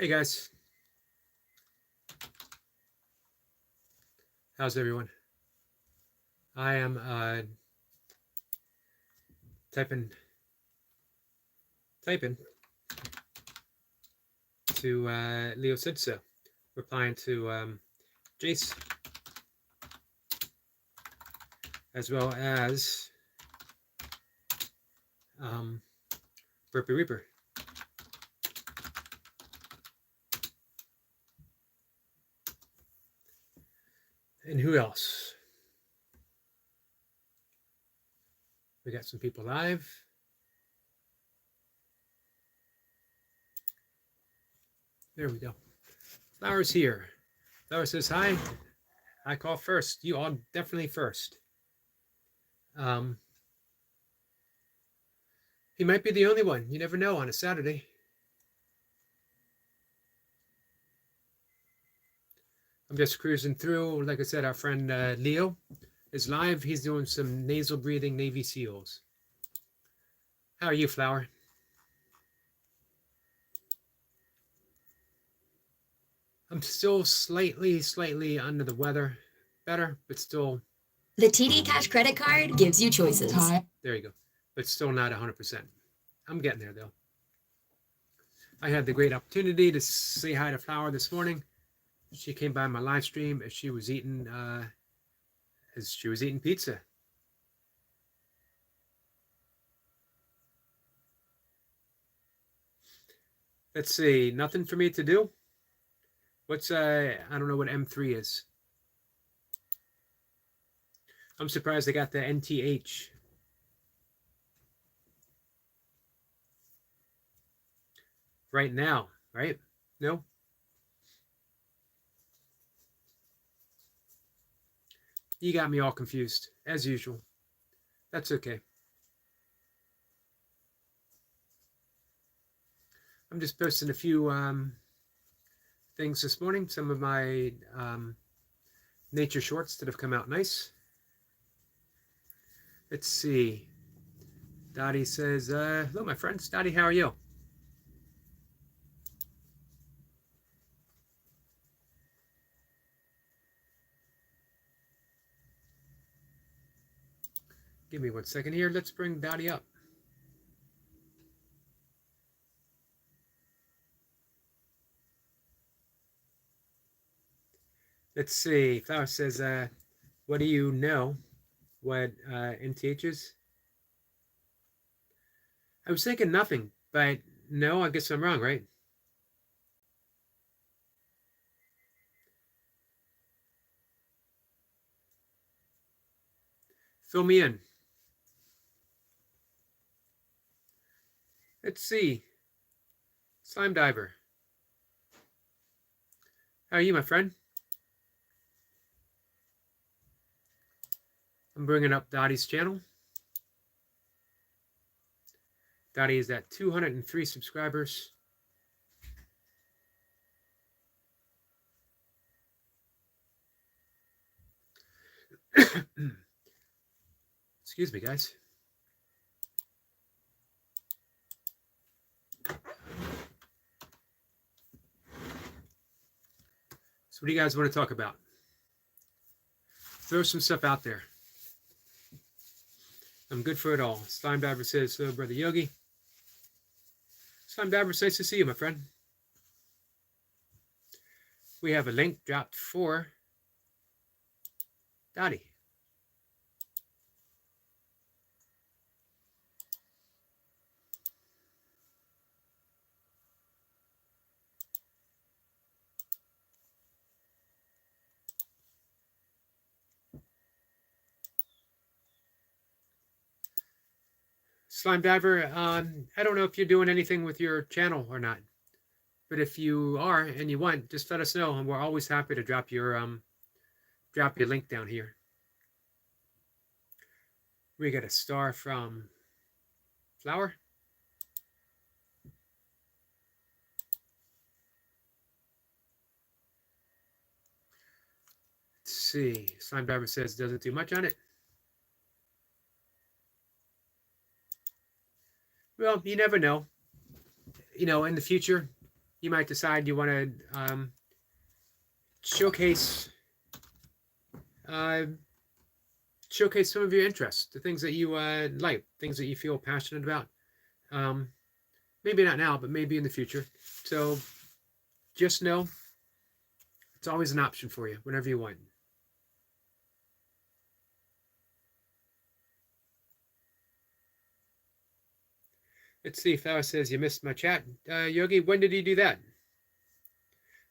Hey guys, how's everyone? I am typing to Leo said so, replying to Jace, as well as Burpee Reaper. And who else? We got some people live. There we go. Flower's here. Flower says hi. I call first. You all definitely first. He might be the only one. You never know on a Saturday. I'm just cruising through. Like I said, our friend Leo is live. He's doing some nasal breathing Navy SEALs. How are you, Flower? I'm still slightly under the weather. Better, but still. The TD Cash credit card gives you choices. There you go. But still not 100%. I'm getting there, though. I had the great opportunity to say hi to Flower this morning. She came by my live stream as she was eating pizza. Let's see. Nothing for me to do. What's I don't know what M3 is. I'm surprised they got the NTH. Right now, right? No? You got me all confused, as usual. That's okay. I'm just posting a few things this morning. Some of my nature shorts that have come out nice. Let's see. Dottie says, hello, my friends. Dottie, how are you? Give me 1 second here. Let's bring Dottie up. Let's see. Flower says, what do you know what NTH is? I was thinking nothing, but no, I guess I'm wrong, right? Fill me in. Let's see. Slime Diver. How are you, my friend? I'm bringing up Dottie's channel. Dottie is at 203 subscribers. Excuse me, guys. So what do you guys want to talk about? Throw some stuff out there. I'm good for it all. Slime Diver says, so brother Yogi. Slime Diver, it's nice to see you, my friend. We have a link dropped for Dottie. Slime Diver, I don't know if you're doing anything with your channel or not, but if you are and you want, just let us know, and we're always happy to drop your link down here. We got a star from Flower. Let's see. Slime Diver says doesn't do much on it. Well, you never know. You know, in the future, you might decide you want to showcase uh, showcase some of your interests, the things that you like, things that you feel passionate about. Um, maybe not now, but maybe in the future. So just know it's always an option for you whenever you want. Let's see. Flower says you missed my chat. Yogi, when did you do that?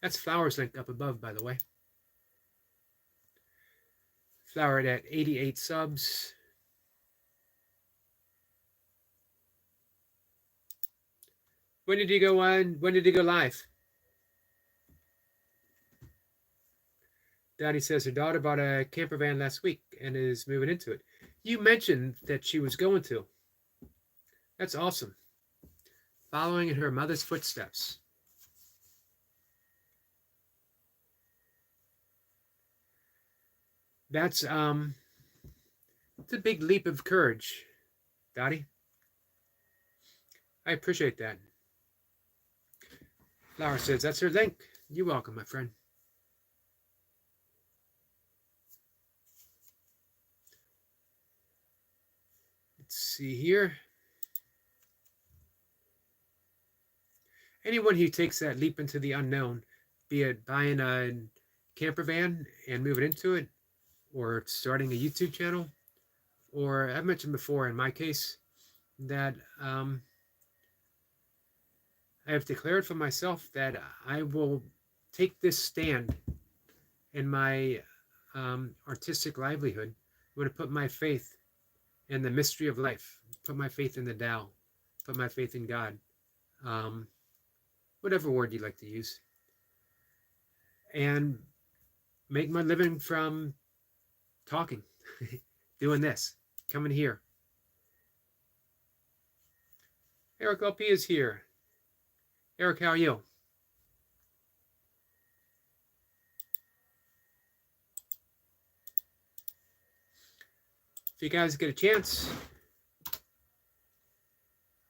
That's Flower's link up above, by the way. Flower at 88 subs. When did you go on? When did you go live? Daddy says her daughter bought a camper van last week and is moving into it. You mentioned that she was going to. That's awesome. Following in her mother's footsteps. That's it's a big leap of courage, Dottie. I appreciate that. Flower says that's her link. You're welcome, my friend. Let's see here. Anyone who takes that leap into the unknown, be it buying a camper van and moving into it, or starting a YouTube channel, or I've mentioned before in my case that I have declared for myself that I will take this stand in my artistic livelihood. I'm going to put my faith in the mystery of life, put my faith in the Tao, put my faith in God, whatever word you like to use, and make my living from talking, doing this, coming here. Eric LP is here. Eric, how are you? If you guys get a chance,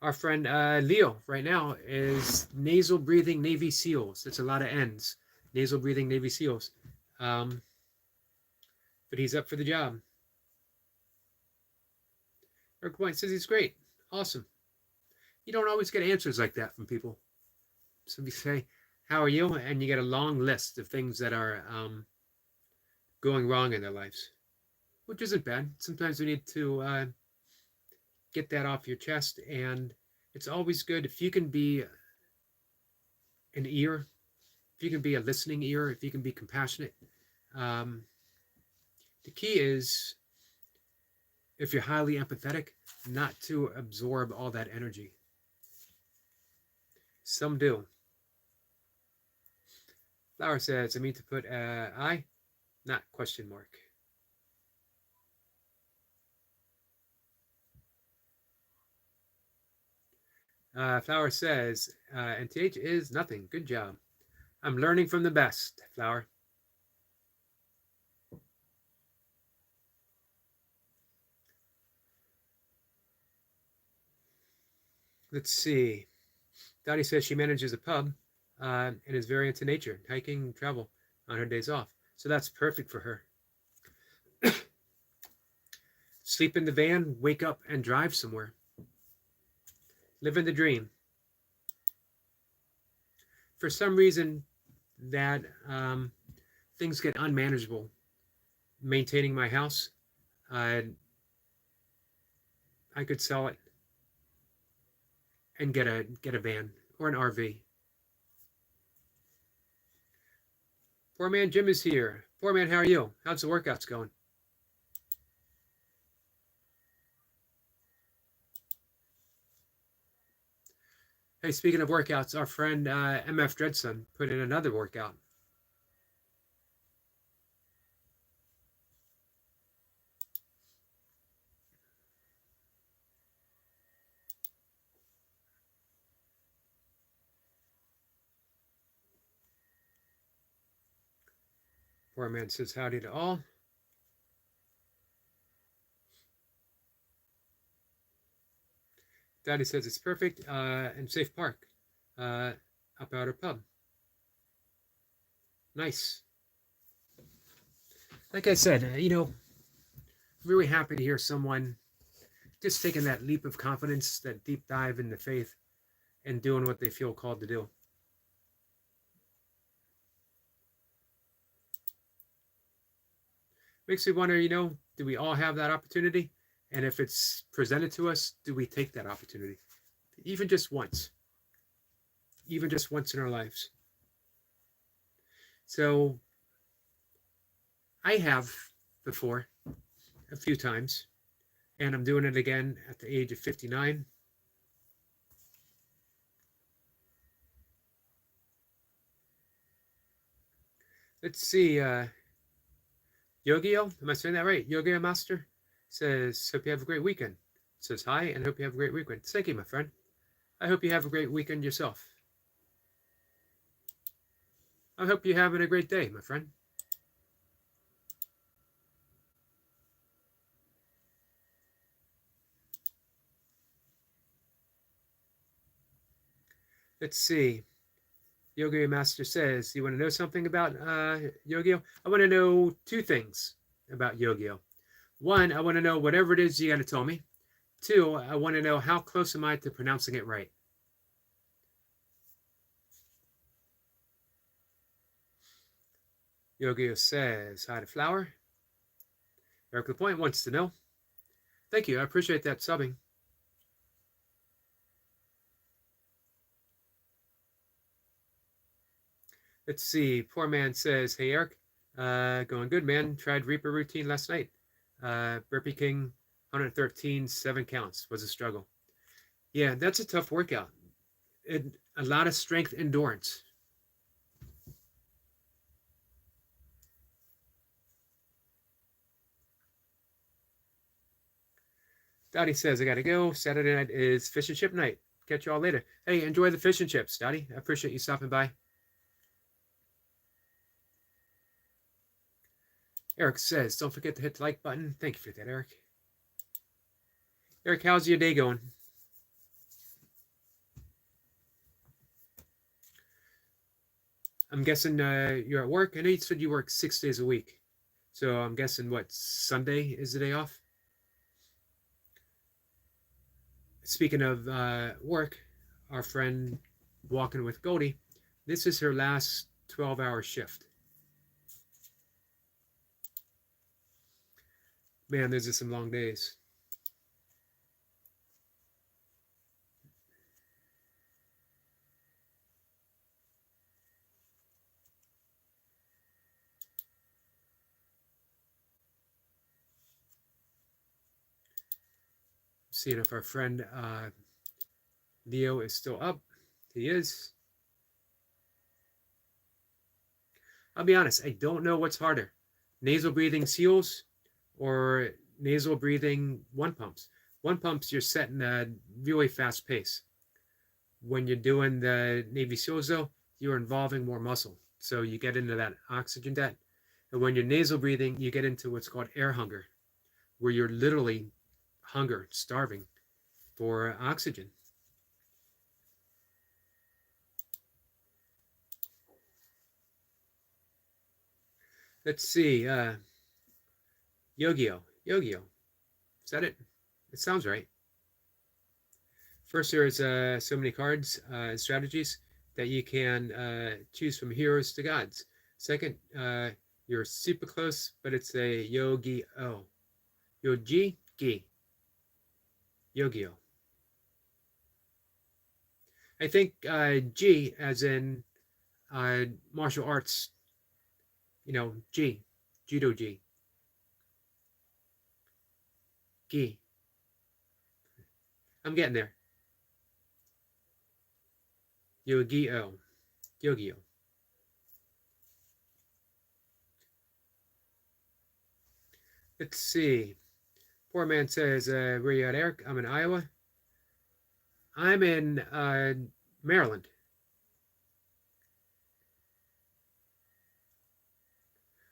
our friend Leo right now is nasal breathing Navy SEALs. That's a lot of N's. Nasal breathing Navy SEALs. But he's up for the job. Eric White says he's great. Awesome. You don't always get answers like that from people. Somebody say, how are you? And you get a long list of things that are going wrong in their lives, which isn't bad. Sometimes we need to get that off your chest, and it's always good if you can be an ear, if you can be a listening ear, if you can be compassionate. The key is, if you're highly empathetic, not to absorb all that energy. Some do. Flower says, I mean to put I, not question mark. Flower says, NTH is nothing. Good job. I'm learning from the best, Flower. Let's see. Dottie says she manages a pub and is very into nature, hiking, and travel on her days off. So that's perfect for her. Sleep in the van, wake up, and drive somewhere. Living the dream. For some reason, that things get unmanageable maintaining my house. I could sell it and get a van or an RV. Poor man Jim is here. Poor man, how are you? How's the workouts going? Hey, speaking of workouts, our friend MF Dreadson put in another workout. Poor man says howdy to all. Daddy says it's perfect and safe park. Up Outer Pub. Nice. Like I said, really happy to hear someone just taking that leap of confidence, that deep dive into faith, and doing what they feel called to do. Makes me wonder, do we all have that opportunity? And if it's presented to us, do we take that opportunity? Even just once. Even just once in our lives. So, I have before, a few times, and I'm doing it again at the age of 59. Let's see, Yogi-o, am I saying that right? Yogi Master says, hope you have a great weekend. Says hi, and hope you have a great weekend. Thank you, my friend. I hope you have a great weekend yourself. I hope you're having a great day, my friend. Let's see. Yogi Master says, you want to know something about Yogi-o? I want to know two things about Yogi-o. One, I want to know whatever it is you got to tell me. Two, I want to know how close am I to pronouncing it right. Yogi-o says, hi to Flower. Eric LaPointe wants to know. Thank you. I appreciate that subbing. Let's see. Poor man says, hey, Eric. Going good, man. Tried Reaper routine last night. Burpee King, 113, 7 counts. Was a struggle. Yeah, that's a tough workout. A lot of strength endurance. Dottie says, I got to go. Saturday night is fish and chip night. Catch you all later. Hey, enjoy the fish and chips, Dottie. I appreciate you stopping by. Eric says, don't forget to hit the like button. Thank you for that, Eric. Eric, how's your day going? I'm guessing you're at work. I know you said you work 6 days a week. So I'm guessing, what, Sunday is the day off? Speaking of work, our friend Walking with Goldie, this is her last 12-hour shift. Man, those are some long days. Seeing if our friend Leo is still up. He is. I'll be honest, I don't know what's harder. Nasal breathing seals or nasal breathing one pumps. One pumps, you're setting a really fast pace. When you're doing the Navy SEALs, though, you're involving more muscle. So you get into that oxygen debt. And when you're nasal breathing, you get into what's called air hunger, where you're literally hunger, starving for oxygen. Let's see. Yogi-o. Yogi-o. Is that it? It sounds right. First, there's so many cards and strategies that you can choose from heroes to gods. Second, you're super close, but it's a Yogi-o. Yogi-gi. Yogi-o. I think G as in martial arts, G, Judo G. Gi. I'm getting there. Yogi-o. Yogi-o. Let's see. Poor man says, where you at, Eric? I'm in Iowa. I'm in Maryland.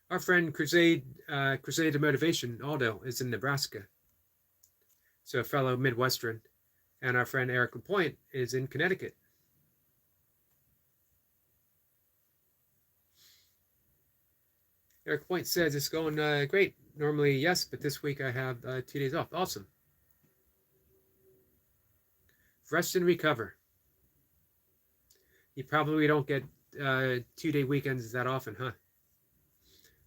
Our friend Crusade to Motivation, Aldo, is in Nebraska. So a fellow Midwestern. And our friend Eric LaPointe is in Connecticut. Eric Point says it's going great. Normally, yes, but this week I have 2 days off. Awesome. Rest and recover. You probably don't get 2-day weekends that often, huh?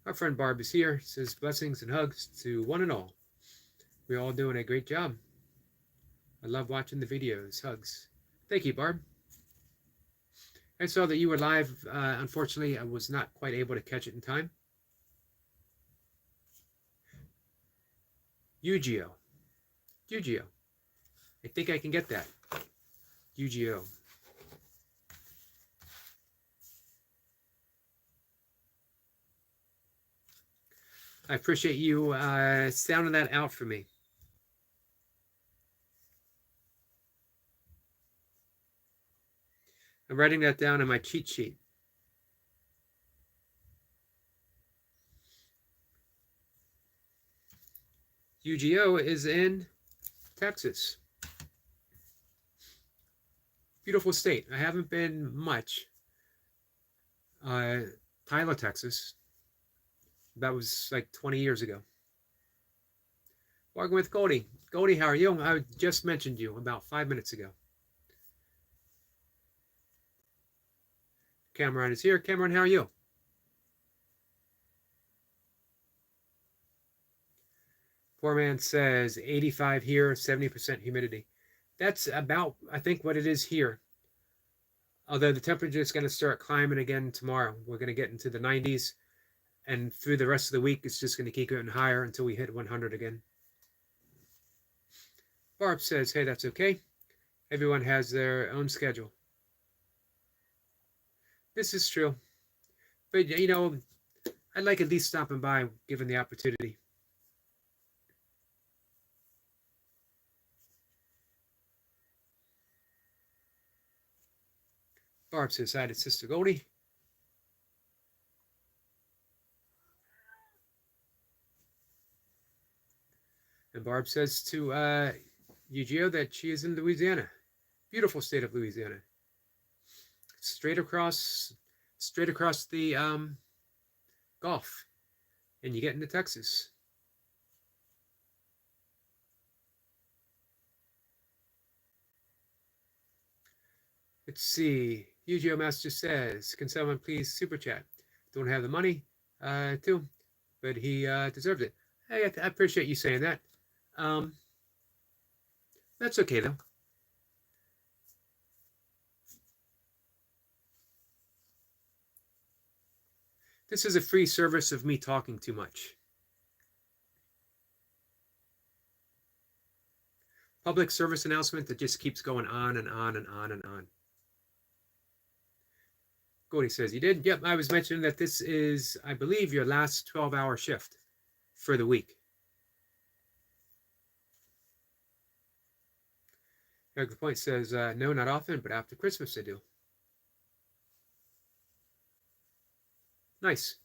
Our friend Barb is here. Says blessings and hugs to one and all. We're all doing a great job. I love watching the videos. Hugs. Thank you, Barb. I saw that you were live. Unfortunately, I was not quite able to catch it in time. Yu-Gi-Oh. Yu-Gi-Oh. I think I can get that. Yu-Gi-Oh. I appreciate you sounding that out for me. I'm writing that down in my cheat sheet. Yu-Gi-Oh is in Texas. Beautiful state. I haven't been much. Tyler, Texas. That was like 20 years ago. Walking with Goldie. Goldie, how are you? I just mentioned you about 5 minutes ago. Cameron is here. Cameron, how are you? Poor man says 85 here, 70% humidity. That's about, I think, what it is here. Although the temperature is going to start climbing again tomorrow. We're going to get into the 90s. And through the rest of the week, it's just going to keep getting higher until we hit 100 again. Barb says, hey, that's okay. Everyone has their own schedule. This is true. But, you know, I'd like at least stopping by, given the opportunity. Barb says hi to Sister Goldie. And Barb says to Yu-Gi-Oh that she is in Louisiana. Beautiful state of Louisiana. Straight across the Gulf. And you get into Texas. Let's see. Yu-Gi-Oh Master says, can someone please super chat? Don't have the money to, but he deserves it. Hey, I appreciate you saying that. That's okay though. This is a free service of me talking too much. Public service announcement that just keeps going on and on and on and on. Goldie says, you did? Yep, I was mentioning that this is, I believe, your last 12-hour shift for the week. Eric Point says, no, not often, but after Christmas I do. Nice.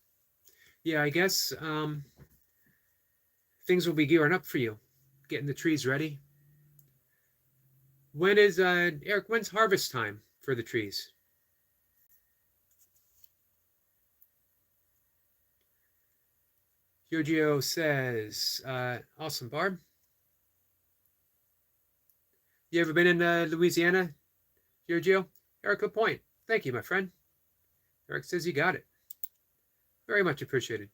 Yeah, I guess things will be gearing up for you, getting the trees ready. When is, Eric, when's harvest time for the trees? Yogi says, awesome, Barb. You ever been in Louisiana, Giorgio? Eric, good point. Thank you, my friend. Eric says you got it. Very much appreciated.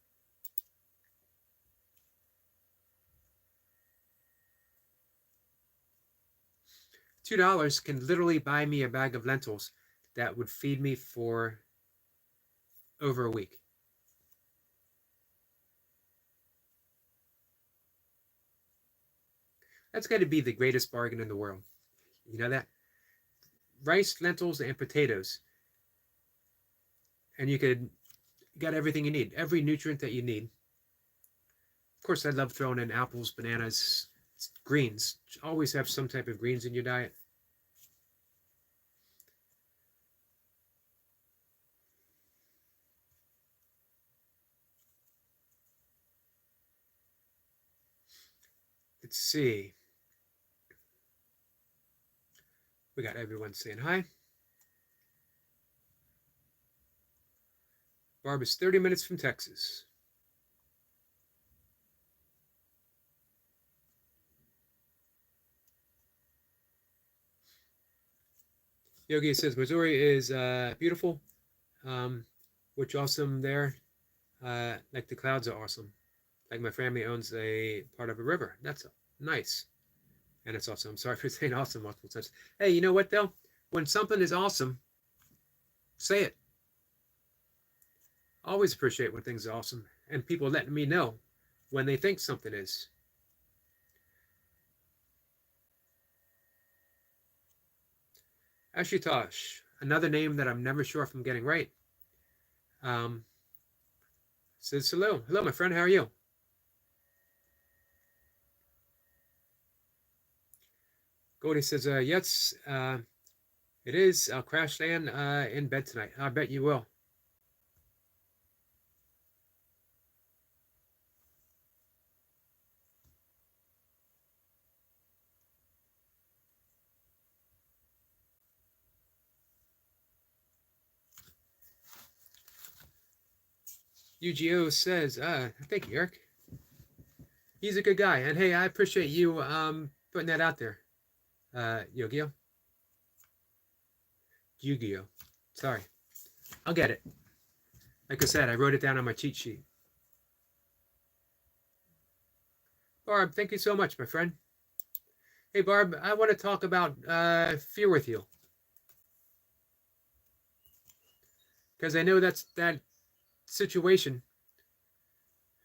$2 can literally buy me a bag of lentils that would feed me for over a week. That's got to be the greatest bargain in the world. You know that? Rice, lentils, and potatoes. And you could get everything you need, every nutrient that you need. Of course, I love throwing in apples, bananas, greens. Always have some type of greens in your diet. Let's see. We got everyone saying hi. Barb is 30 minutes from Texas. Yogi says Missouri is beautiful, um, which awesome there. Like the clouds are awesome. Like my family owns a part of a river. That's nice. And it's awesome. I'm sorry for saying awesome multiple times. Hey, you know what though? When something is awesome, say it. Always appreciate when things are awesome and people letting me know when they think something is. Ashutosh, another name that I'm never sure if I'm getting right. Um, says hello. Hello, my friend. How are you? Goldie says, yes, it is. I'll crash land in bed tonight. I bet you will. UGO says, thank you, Eric. He's a good guy. And hey, I appreciate you putting that out there, Yogi-O. Yu-Gi-Oh. Sorry. I'll get it. Like I said, I wrote it down on my cheat sheet. Barb, thank you so much, my friend. Hey, Barb, I want to talk about fear with you. Because I know that's that situation,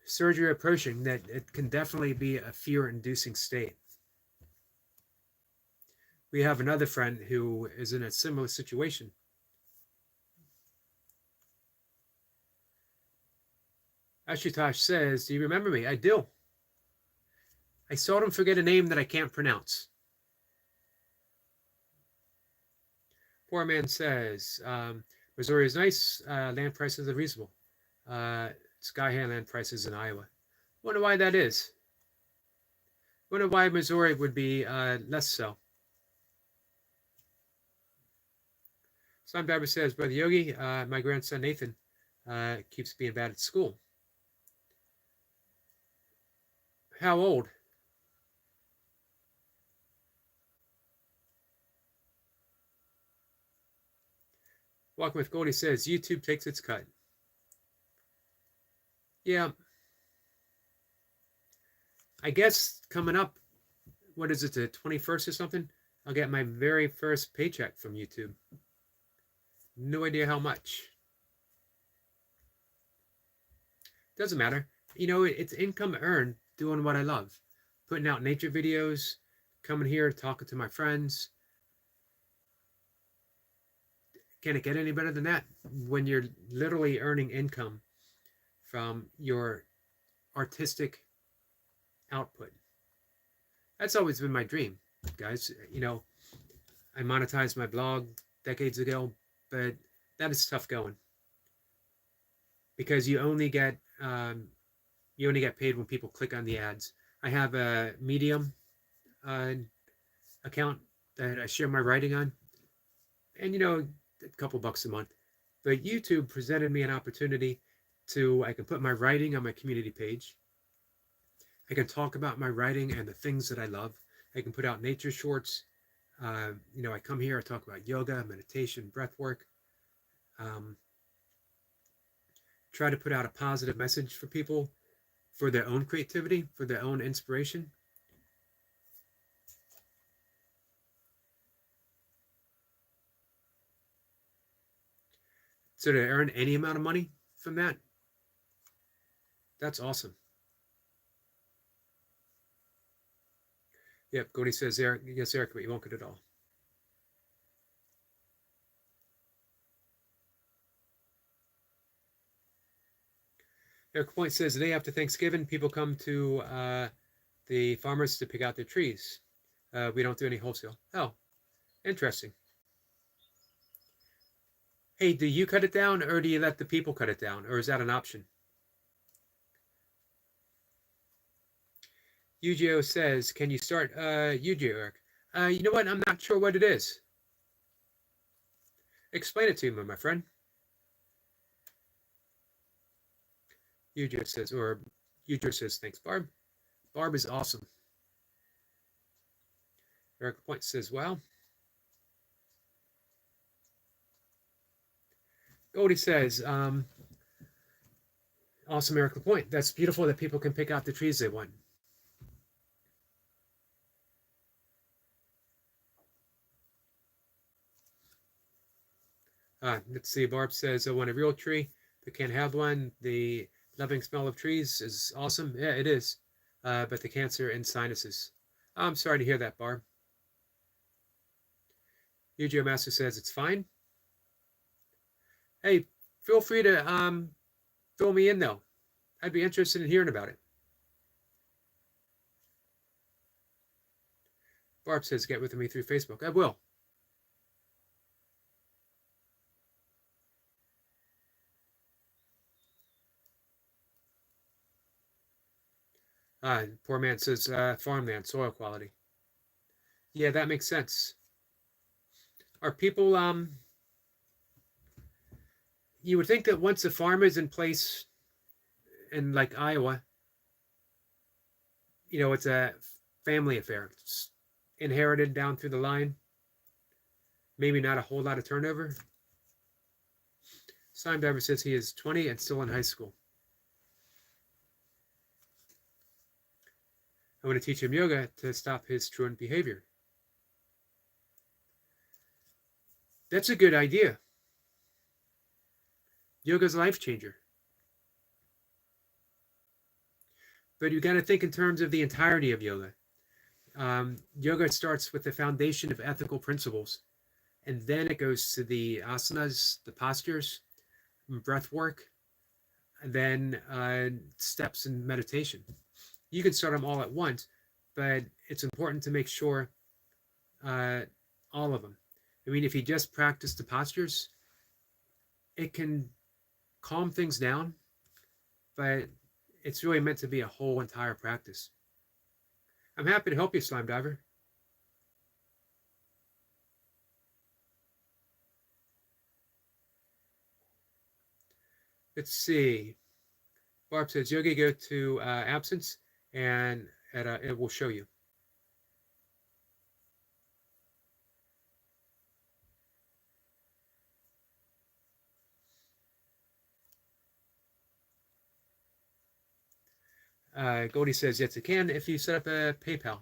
surgery approaching, that it can definitely be a fear-inducing state. We have another friend who is in a similar situation. Ashutosh says, do you remember me? I do. I seldom forget a name that I can't pronounce. Poor man says, Missouri is nice, land prices are reasonable. Sky high land prices in Iowa. Wonder why that is. Wonder why Missouri would be less so. Son Barber says, Brother Yogi, my grandson Nathan keeps being bad at school. How old? Walking with Goldie says, YouTube takes its cut. Yeah. I guess coming up, what is it, the 21st or something? I'll get my very first paycheck from YouTube. No idea how much. Doesn't matter. You know, it's income earned doing what I love. Putting out nature videos, coming here, talking to my friends. Can it get any better than that? When you're literally earning income from your artistic output. That's always been my dream, guys. You know, I monetized my blog decades ago, but that is tough going because you only get paid when people click on the ads. I have a Medium account that I share my writing on, and you know, a couple bucks a month. But YouTube presented me an opportunity I can put my writing on my community page. I can talk about my writing and the things that I love. I can put out nature shorts. You know, I come here, I talk about yoga, meditation, breath work. Try to put out a positive message for people, for their own creativity, for their own inspiration. So to earn any amount of money from that, that's awesome. Yep, Cody says, Eric, yes, Eric, but you won't get it all. Eric Point says, the day after Thanksgiving, people come to the farmers to pick out their trees. We don't do any wholesale. Oh, interesting. Hey, do you cut it down or do you let the people cut it down? Or is that an option? UGO says, can you start UGO, Eric? You know what? I'm not sure what it is. Explain it to me, my friend. UGO says, thanks, Barb. Barb is awesome. Eric Point says, well, Goldie says, awesome Miracle Point. That's beautiful that people can pick out the trees they want. Let's see. Barb says, I want a real tree, but can't have one. The loving smell of trees is awesome. Yeah, it is. But the cancer and sinuses. I'm sorry to hear that, Barb. Yu Master says it's fine. Hey, feel free to fill me in though. I'd be interested in hearing about it. Barb says get with me through Facebook. I will. Poor man says farmland, soil quality. Yeah, that makes sense. Are people you would think that once a farm is in place in like Iowa, you know, it's a family affair. It's inherited down through the line. Maybe not a whole lot of turnover. Simon Bever says he is 20 and still in high school. I want to teach him yoga to stop his truant behavior. That's a good idea. Yoga's a life changer. But you got to think in terms of the entirety of yoga. Yoga starts with the foundation of ethical principles, and then it goes to the asanas, the postures, breath work, and then steps in meditation. You can start them all at once, but it's important to make sure all of them. I mean, if you just practice the postures, it can calm things down, but it's really meant to be a whole entire practice. I'm happy to help you, Slime Diver. Let's see. Barb says, Yogi, go to absence, and it will show you. Goldie says, yes, it can if you set up a PayPal.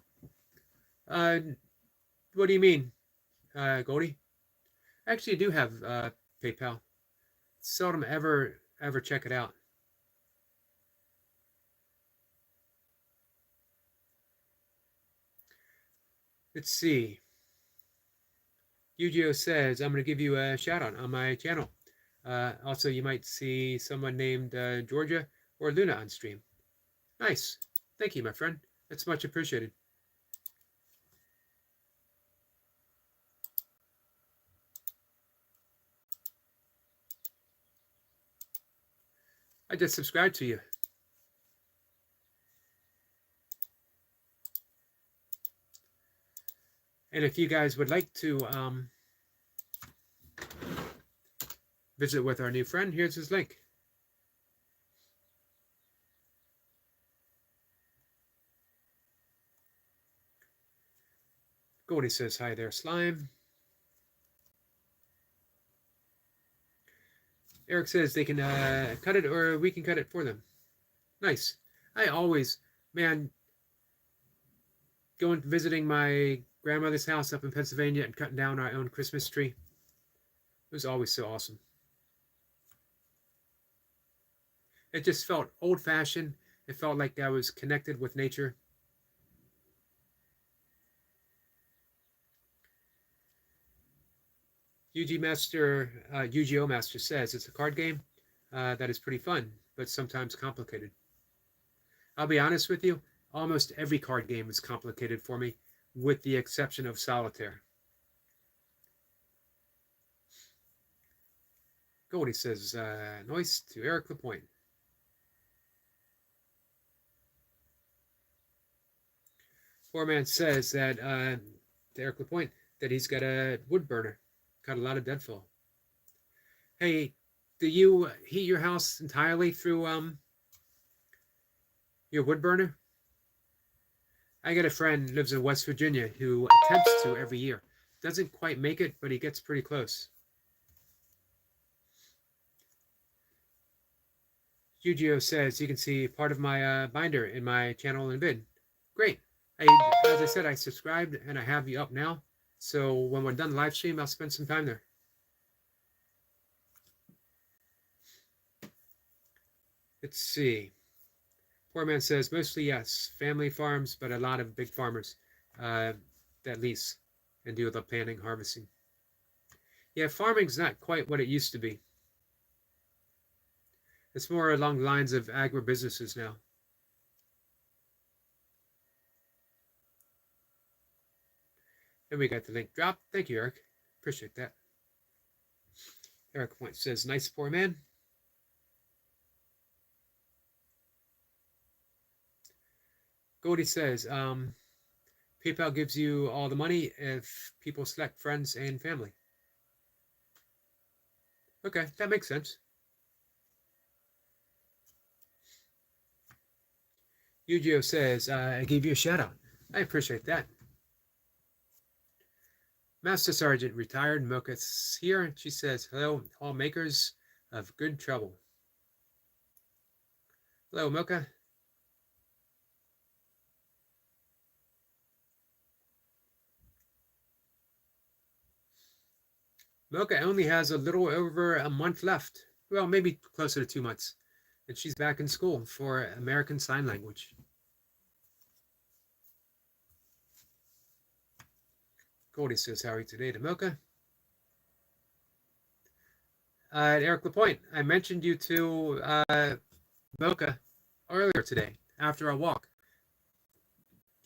What do you mean, Goldie? I actually do have PayPal. Seldom ever check it out. Let's see. Yu says, I'm going to give you a shout out on my channel. Also, you might see someone named Georgia or Luna on stream. Nice. Thank you, my friend. That's much appreciated. I just subscribed to you. And if you guys would like to visit with our new friend, here's his link. Goldie says, hi there, Slime. Eric says they can cut it or we can cut it for them. Nice. I always, man, going visiting my grandmother's house up in Pennsylvania and cutting down our own Christmas tree. It was always so awesome. It just felt old-fashioned. It felt like I was connected with nature. Yu-Gi-Oh Master says it's a card game that is pretty fun, but sometimes complicated. I'll be honest with you, almost every card game is complicated for me, with the exception of Solitaire. Goldie says, nice to Eric Lapointe. Foreman says that to Eric Lapointe that he's got a wood burner. Got a lot of deadfall. Hey, do you heat your house entirely through your wood burner? I got a friend lives in West Virginia who attempts to every year. Doesn't quite make it, but he gets pretty close. Yu says you can see part of my binder in my channel and vid. Great. As I said, I subscribed and I have you up now. So when we're done the live stream, I'll spend some time there. Let's see. Poor man says mostly yes, family farms, but a lot of big farmers that lease and do the planting, harvesting. Yeah, farming's not quite what it used to be. It's more along the lines of agribusinesses now. And we got the link dropped. Thank you, Eric. Appreciate that. Eric Point says, nice poor man. Goldie says, PayPal gives you all the money if people select friends and family. Okay, that makes sense. Yu says, I gave you a shout out. I appreciate that. Master Sergeant retired. Mocha's here. She says, hello, all makers of good trouble. Hello, Mocha. Mocha only has a little over a month left. Well, maybe closer to 2 months. And she's back in school for American Sign Language. Goldie says, how are you today to Mocha? Eric Lapointe, I mentioned you to Mocha earlier today after our walk.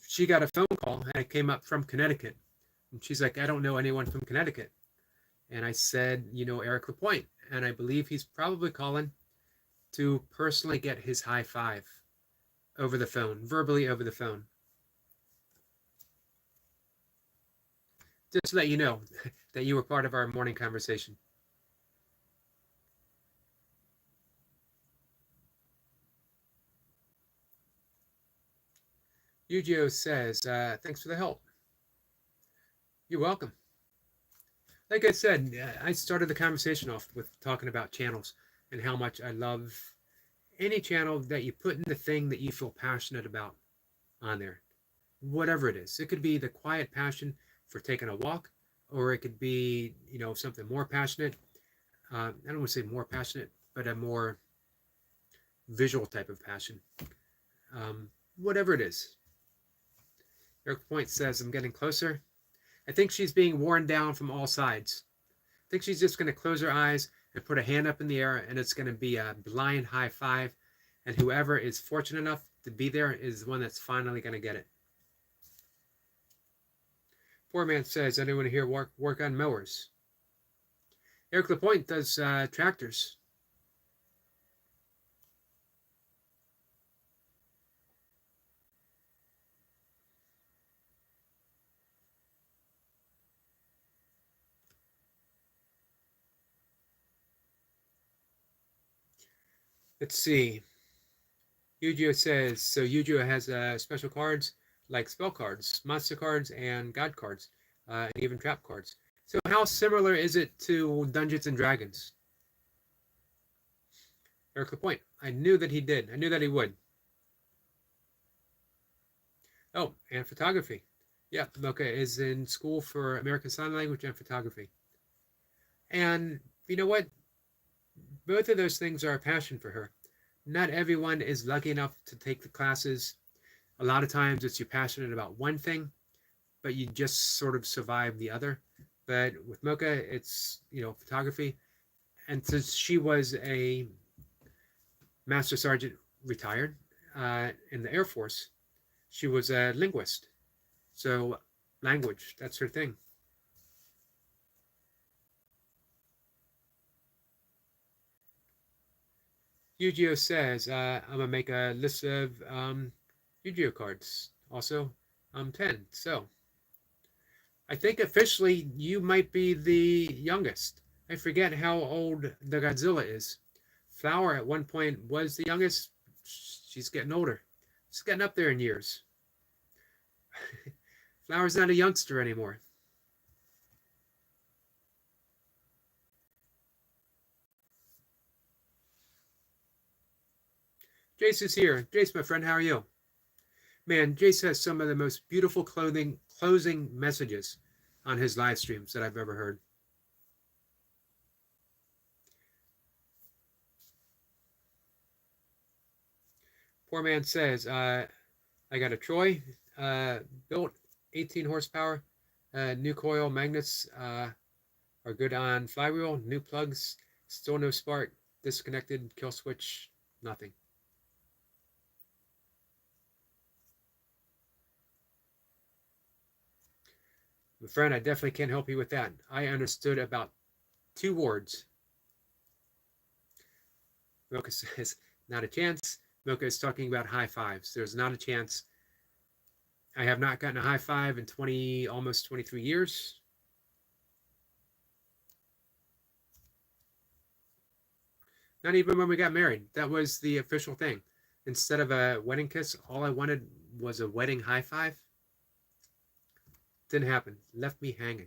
She got a phone call and it came up from Connecticut. And she's like, I don't know anyone from Connecticut. And I said, you know, Eric Lapointe. And I believe he's probably calling to personally get his high five over the phone, verbally over the phone. Just to let you know that you were part of our morning conversation. Yu says, thanks for the help. You're welcome. Like I said, I started the conversation off with talking about channels and how much I love any channel that you put in the thing that you feel passionate about on there. Whatever it is. It could be the quiet passion for taking a walk, or it could be, you know, something more passionate. I don't want to say more passionate, but a more visual type of passion. Whatever it is. Eric Point says, I'm getting closer. I think she's being worn down from all sides. I think she's just going to close her eyes and put a hand up in the air, and it's going to be a blind high five. And whoever is fortunate enough to be there is the one that's finally going to get it. Poor man says, anyone here work on mowers? Eric Lapointe does tractors. Let's see. Yu says, so Yu has special cards like spell cards, monster cards, and god cards, and even trap cards. So how similar is it to Dungeons and Dragons? Eric Lapointe, I knew that he did. I knew that he would. Oh, and photography. Yeah, Mocha is in school for American Sign Language and photography. And you know what? Both of those things are a passion for her. Not everyone is lucky enough to take the classes. A lot of times it's you're passionate about one thing, but you just sort of survive the other. But with Mocha, it's, you know, photography. And since she was a Master Sergeant retired in the Air Force, she was a linguist. So language, that's her thing. Yu says, I'm going to make a list of Yu cards. Also, 10. So, I think officially you might be the youngest. I forget how old the Godzilla is. Flower at one point was the youngest. She's getting older. She's getting up there in years. Flower's not a youngster anymore. Jace is here. Jace, my friend, how are you? Man, Jace has some of the most beautiful closing messages on his live streams that I've ever heard. Poor man says, I got a Troy built, 18 horsepower, new coil magnets are good on flywheel, new plugs, still no spark, disconnected, kill switch, nothing. My friend, I definitely can't help you with that. I understood about 2 words. Mocha says, not a chance. Mocha is talking about high fives. There's not a chance. I have not gotten a high five in almost 23 years. Not even when we got married. That was the official thing. Instead of a wedding kiss, all I wanted was a wedding high five. Didn't happen. Left me hanging.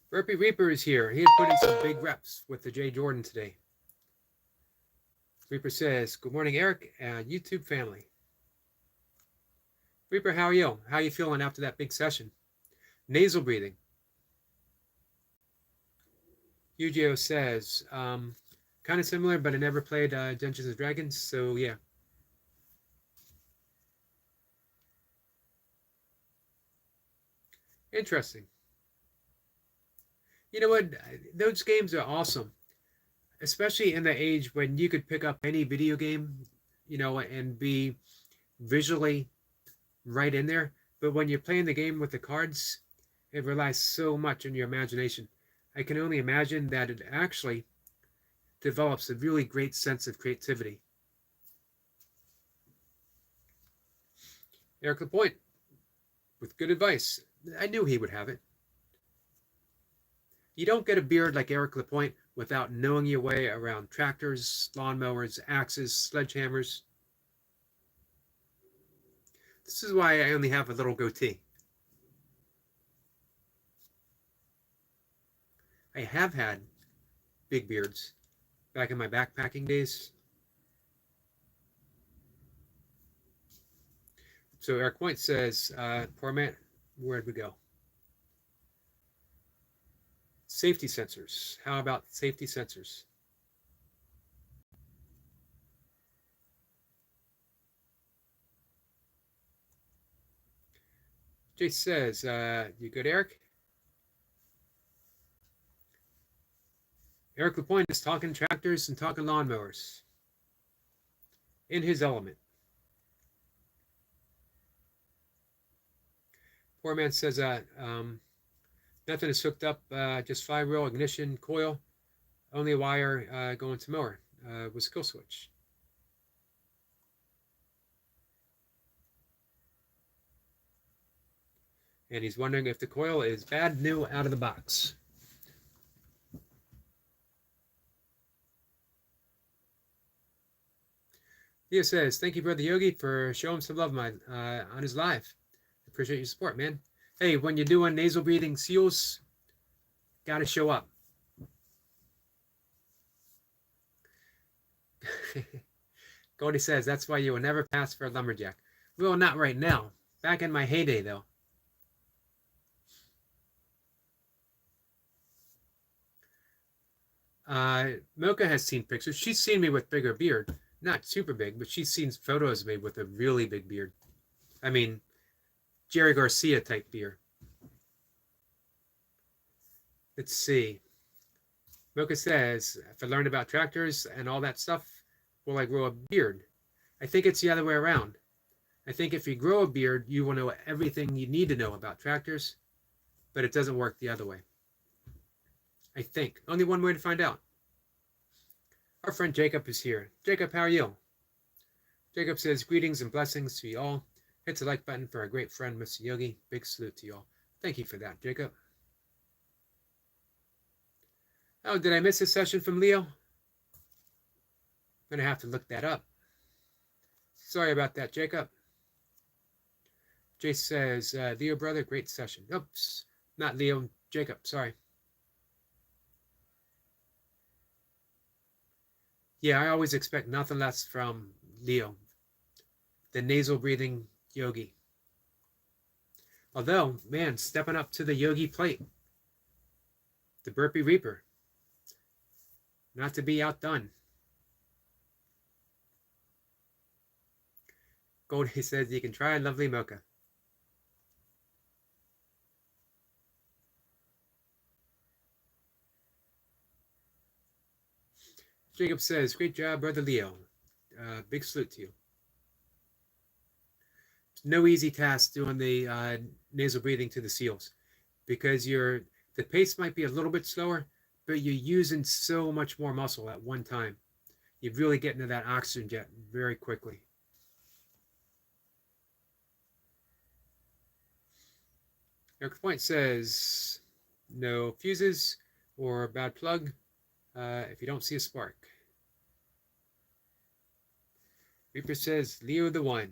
Burpee Reaper is here. He had put in some big reps with the J. Jordan today. Reaper says, good morning, Eric and YouTube family. Reaper, how are you? How are you feeling after that big session? Nasal breathing. Yu-Gi-Oh says, kind of similar, but I never played Dungeons and Dragons, so yeah. Interesting. You know what? Those games are awesome, especially in the age when you could pick up any video game, and be visually right in there. But when you're playing the game with the cards, it relies so much on your imagination. I can only imagine that it actually develops a really great sense of creativity. Eric Lapointe, with good advice. I knew he would have it. You don't get a beard like Eric Lapointe without knowing your way around tractors, lawnmowers, axes, sledgehammers. This is why I only have a little goatee. I have had big beards back in my backpacking days. So Eric Point says, poor man, where'd we go? Safety sensors. How about safety sensors? Jay says, you good, Eric? Eric Lapointe is talking tractors and talking lawnmowers. In his element. Poor man says, nothing is hooked up, just flywheel, ignition, coil. Only a wire going to mower was kill switch. And he's wondering if the coil is bad new out of the box. Leo says, thank you, Brother Yogi, for showing some love on his live. Appreciate your support, man. Hey, when you're doing nasal breathing seals, got to show up. Cody says, that's why you will never pass for a lumberjack. Well, not right now. Back in my heyday, though. Mocha has seen pictures. She's seen me with bigger beard. Not super big, but she's seen photos of me with a really big beard. I mean, Jerry Garcia type beard. Let's see. Mocha says, if I learned about tractors and all that stuff, will I grow a beard? I think it's the other way around. I think if you grow a beard, you will know everything you need to know about tractors, but it doesn't work the other way. I think. Only one way to find out. Our friend Jacob is here. Jacob, how are you? Jacob says, greetings and blessings to you all. Hit the like button for our great friend, Mr. Yogi. Big salute to you all. Thank you for that, Jacob. Oh, did I miss a session from Leo? I'm going to have to look that up. Sorry about that, Jacob. Jay says, Leo, brother, great session. Oops, not Leo, Jacob, sorry. Yeah, I always expect nothing less from Leo, the nasal breathing Yogi. Although, man, stepping up to the Yogi plate, the Burpee Reaper, not to be outdone. Goldie says you can try lovely mocha. Jacob says, great job, Brother Leo. Big salute to you. It's no easy task doing the nasal breathing to the seals because the pace might be a little bit slower, but you're using so much more muscle at one time. You really get into that oxygen jet very quickly. Eric Point says, no fuses or bad plug if you don't see a spark. Reaper says, Leo the one.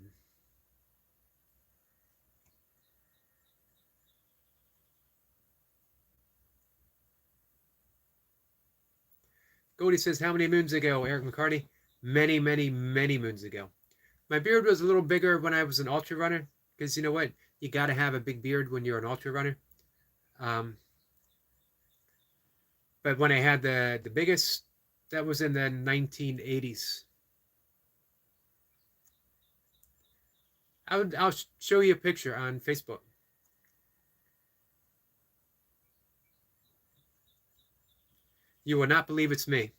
Goldie says, how many moons ago, Eric McCarty? Many, many, many moons ago. My beard was a little bigger when I was an ultra runner, because you know what? You got to have a big beard when you're an ultra runner. But when I had the biggest, that was in the 1980s. I'll show you a picture on Facebook. You will not believe it's me.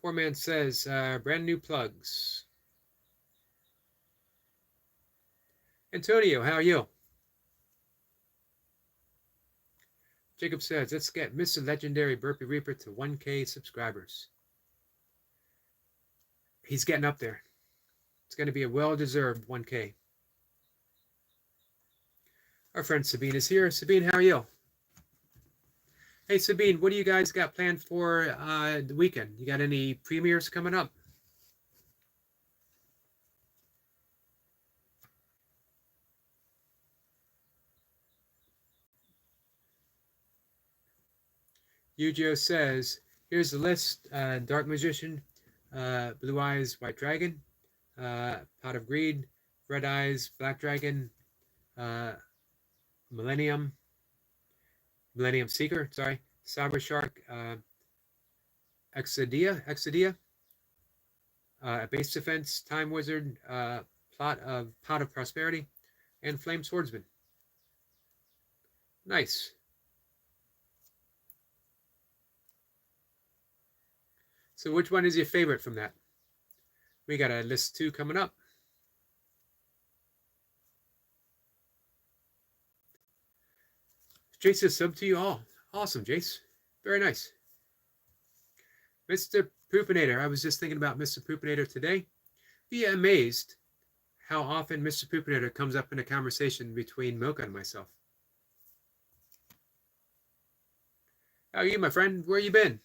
Poor man says, brand new plugs. Antonio, how are you? Jacob says, let's get Mr. Legendary Burpee Reaper to 1K subscribers. He's getting up there. It's going to be a well-deserved 1K. Our friend Sabine is here. Sabine, how are you? Hey, Sabine, what do you guys got planned for the weekend? You got any premieres coming up? Yujio says, here's the list. Dark Magician, Blue Eyes, White Dragon, Pot of Greed, Red Eyes, Black Dragon, Millennium Seeker, sorry, Cyber Shark, Exodia, Base Defense, Time Wizard, Pot of Prosperity, and Flame Swordsman. Nice. So which one is your favorite from that? We got a list 2 coming up. Jace says sub to you all. Awesome, Jace. Very nice. Mr. Poopinator. I was just thinking about Mr. Poopinator today. Be amazed how often Mr. Poopinator comes up in a conversation between Mocha and myself. How are you, my friend? Where you been?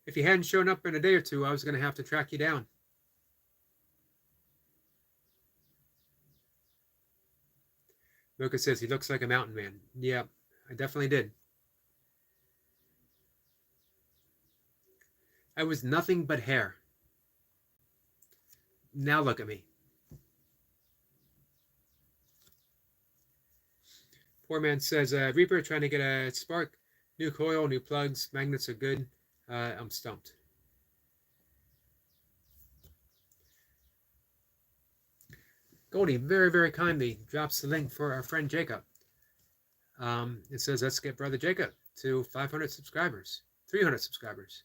If you hadn't shown up in a day or two, I was going to have to track you down. Mocha says he looks like a mountain man. Yeah, I definitely did. I was nothing but hair. Now look at me. Poor man says, Reaper trying to get a spark. New coil, new plugs, magnets are good. I'm stumped. Goldie very, very kindly drops the link for our friend Jacob. It says, let's get Brother Jacob to 500 subscribers, 300 subscribers.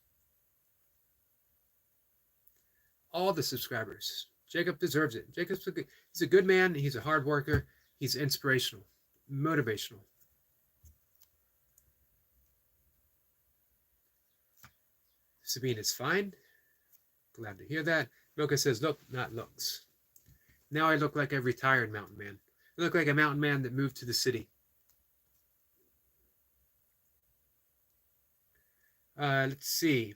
All the subscribers. Jacob deserves it. He's a good man. He's a hard worker. He's inspirational, motivational. Sabine is fine. Glad to hear that. Mocha says, look, not looks. Now I look like a retired mountain man. I look like a mountain man that moved to the city. Let's see.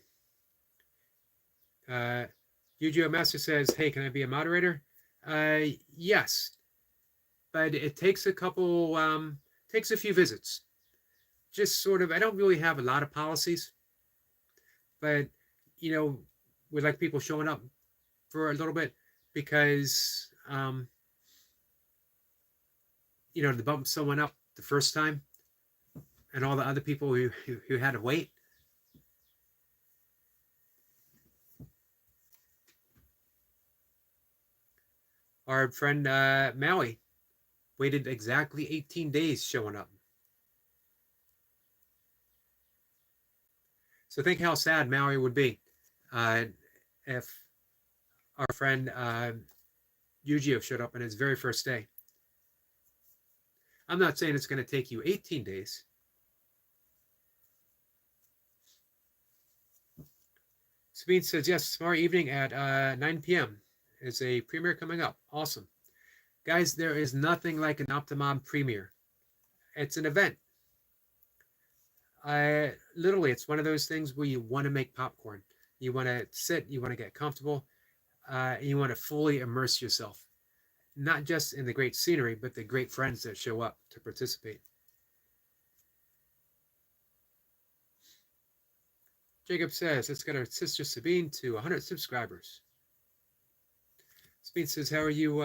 Yu-Gi-Oh! Master says, hey, can I be a moderator? Yes. But it takes a few visits. just sort of, I don't really have a lot of policies, but, you know, we like people showing up for a little bit because, you know, to bump someone up the first time and all the other people who had to wait. Our friend Maui waited exactly 18 days showing up. So think how sad Maui would be if our friend Yuji showed up on his very first day. I'm not saying it's going to take you 18 days. Sabine says, yes, tomorrow evening at 9 p.m. is a premiere coming up. Awesome. Guys, there is nothing like an Optimum premiere. It's an event. Literally, it's one of those things where you want to make popcorn. You want to sit, you want to get comfortable, and you want to fully immerse yourself. Not just in the great scenery, but the great friends that show up to participate. Jacob says, let's get our sister Sabine to 100 subscribers. Sabine says, how are you,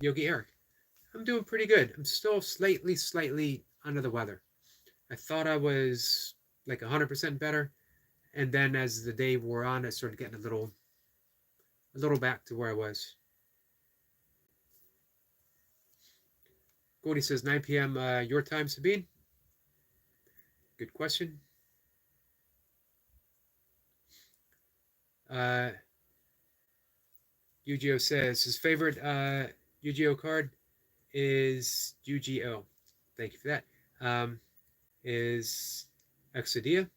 Yogi Eric? I'm doing pretty good. I'm still slightly under the weather. I thought I was like 100% better. And then as the day wore on, I started getting a little back to where I was. Gordy says 9 p.m. Your time, Sabine. Good question. Yu-Gi-Oh says his favorite Yu-Gi-Oh card is Yu-Gi-Oh. Thank you for that. Is Exodia.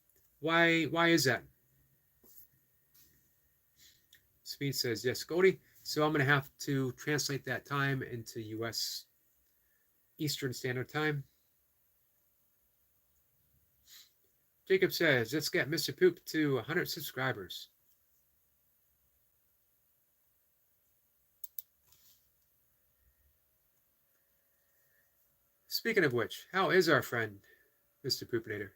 Why is that? Speed says yes, Goldie. So I'm going to have to translate that time into U.S. Eastern Standard Time. Jacob says, let's get Mr. Poop to 100 subscribers. Speaking of which, how is our friend, Mr. Poopinator?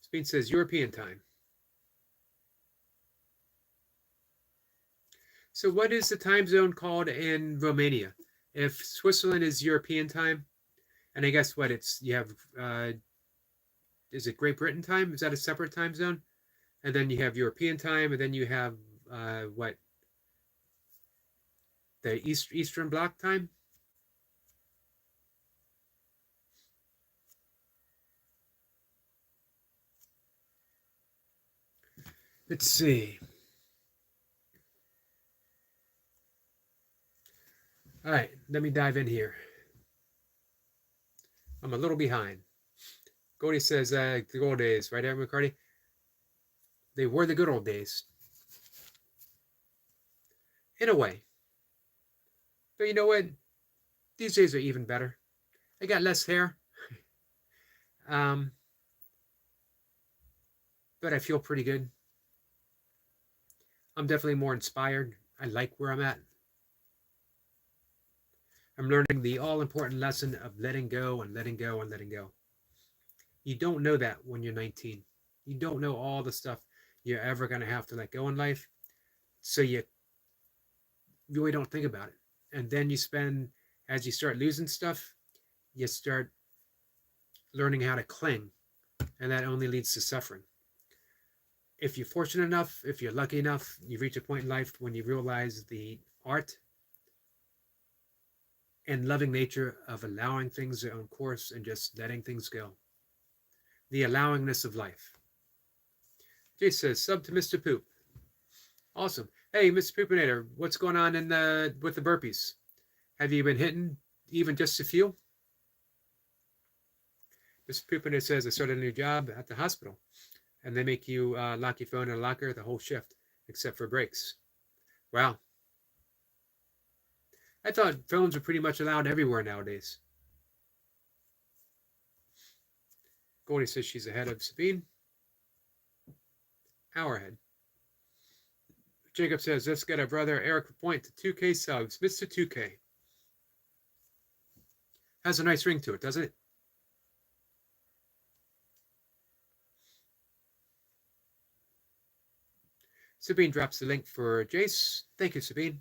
Speed says European time. So what is the time zone called in Romania? If Switzerland is European time, and I guess what it's, you have, is it Great Britain time? Is that a separate time zone? And then you have European time, and then you have what? The Eastern Bloc time? Let's see. All right, let me dive in here. I'm a little behind. Cody says the good old days, right, Aaron McCarty? They were the good old days. In a way. But you know what? These days are even better. I got less hair. But I feel pretty good. I'm definitely more inspired. I like where I'm at. I'm learning the all-important lesson of letting go and letting go and letting go. You don't know that when you're 19. You don't know all the stuff you're ever going to have to let go in life. So you really don't think about it. And then you spend, as you start losing stuff, you start learning how to cling. And that only leads to suffering. If you're fortunate enough, if you're lucky enough, you reach a point in life when you realize the art and loving nature of allowing things their own course and just letting things go. The allowingness of life. Jay says, sub to Mr. Poop. Awesome. Hey, Mr. Poopinator, what's going on with the burpees? Have you been hitting even just a few? Mr. Poopinator says, I started a new job at the hospital, and they make you lock your phone in a locker the whole shift, except for breaks. Wow. I thought phones were pretty much allowed everywhere nowadays. Goldie says she's ahead of Sabine. hour ahead. Jacob says, let's get our brother Eric Lapointe to 2K subs. Mr. 2K. Has a nice ring to it, doesn't it? Sabine drops the link for Jace. Thank you, Sabine.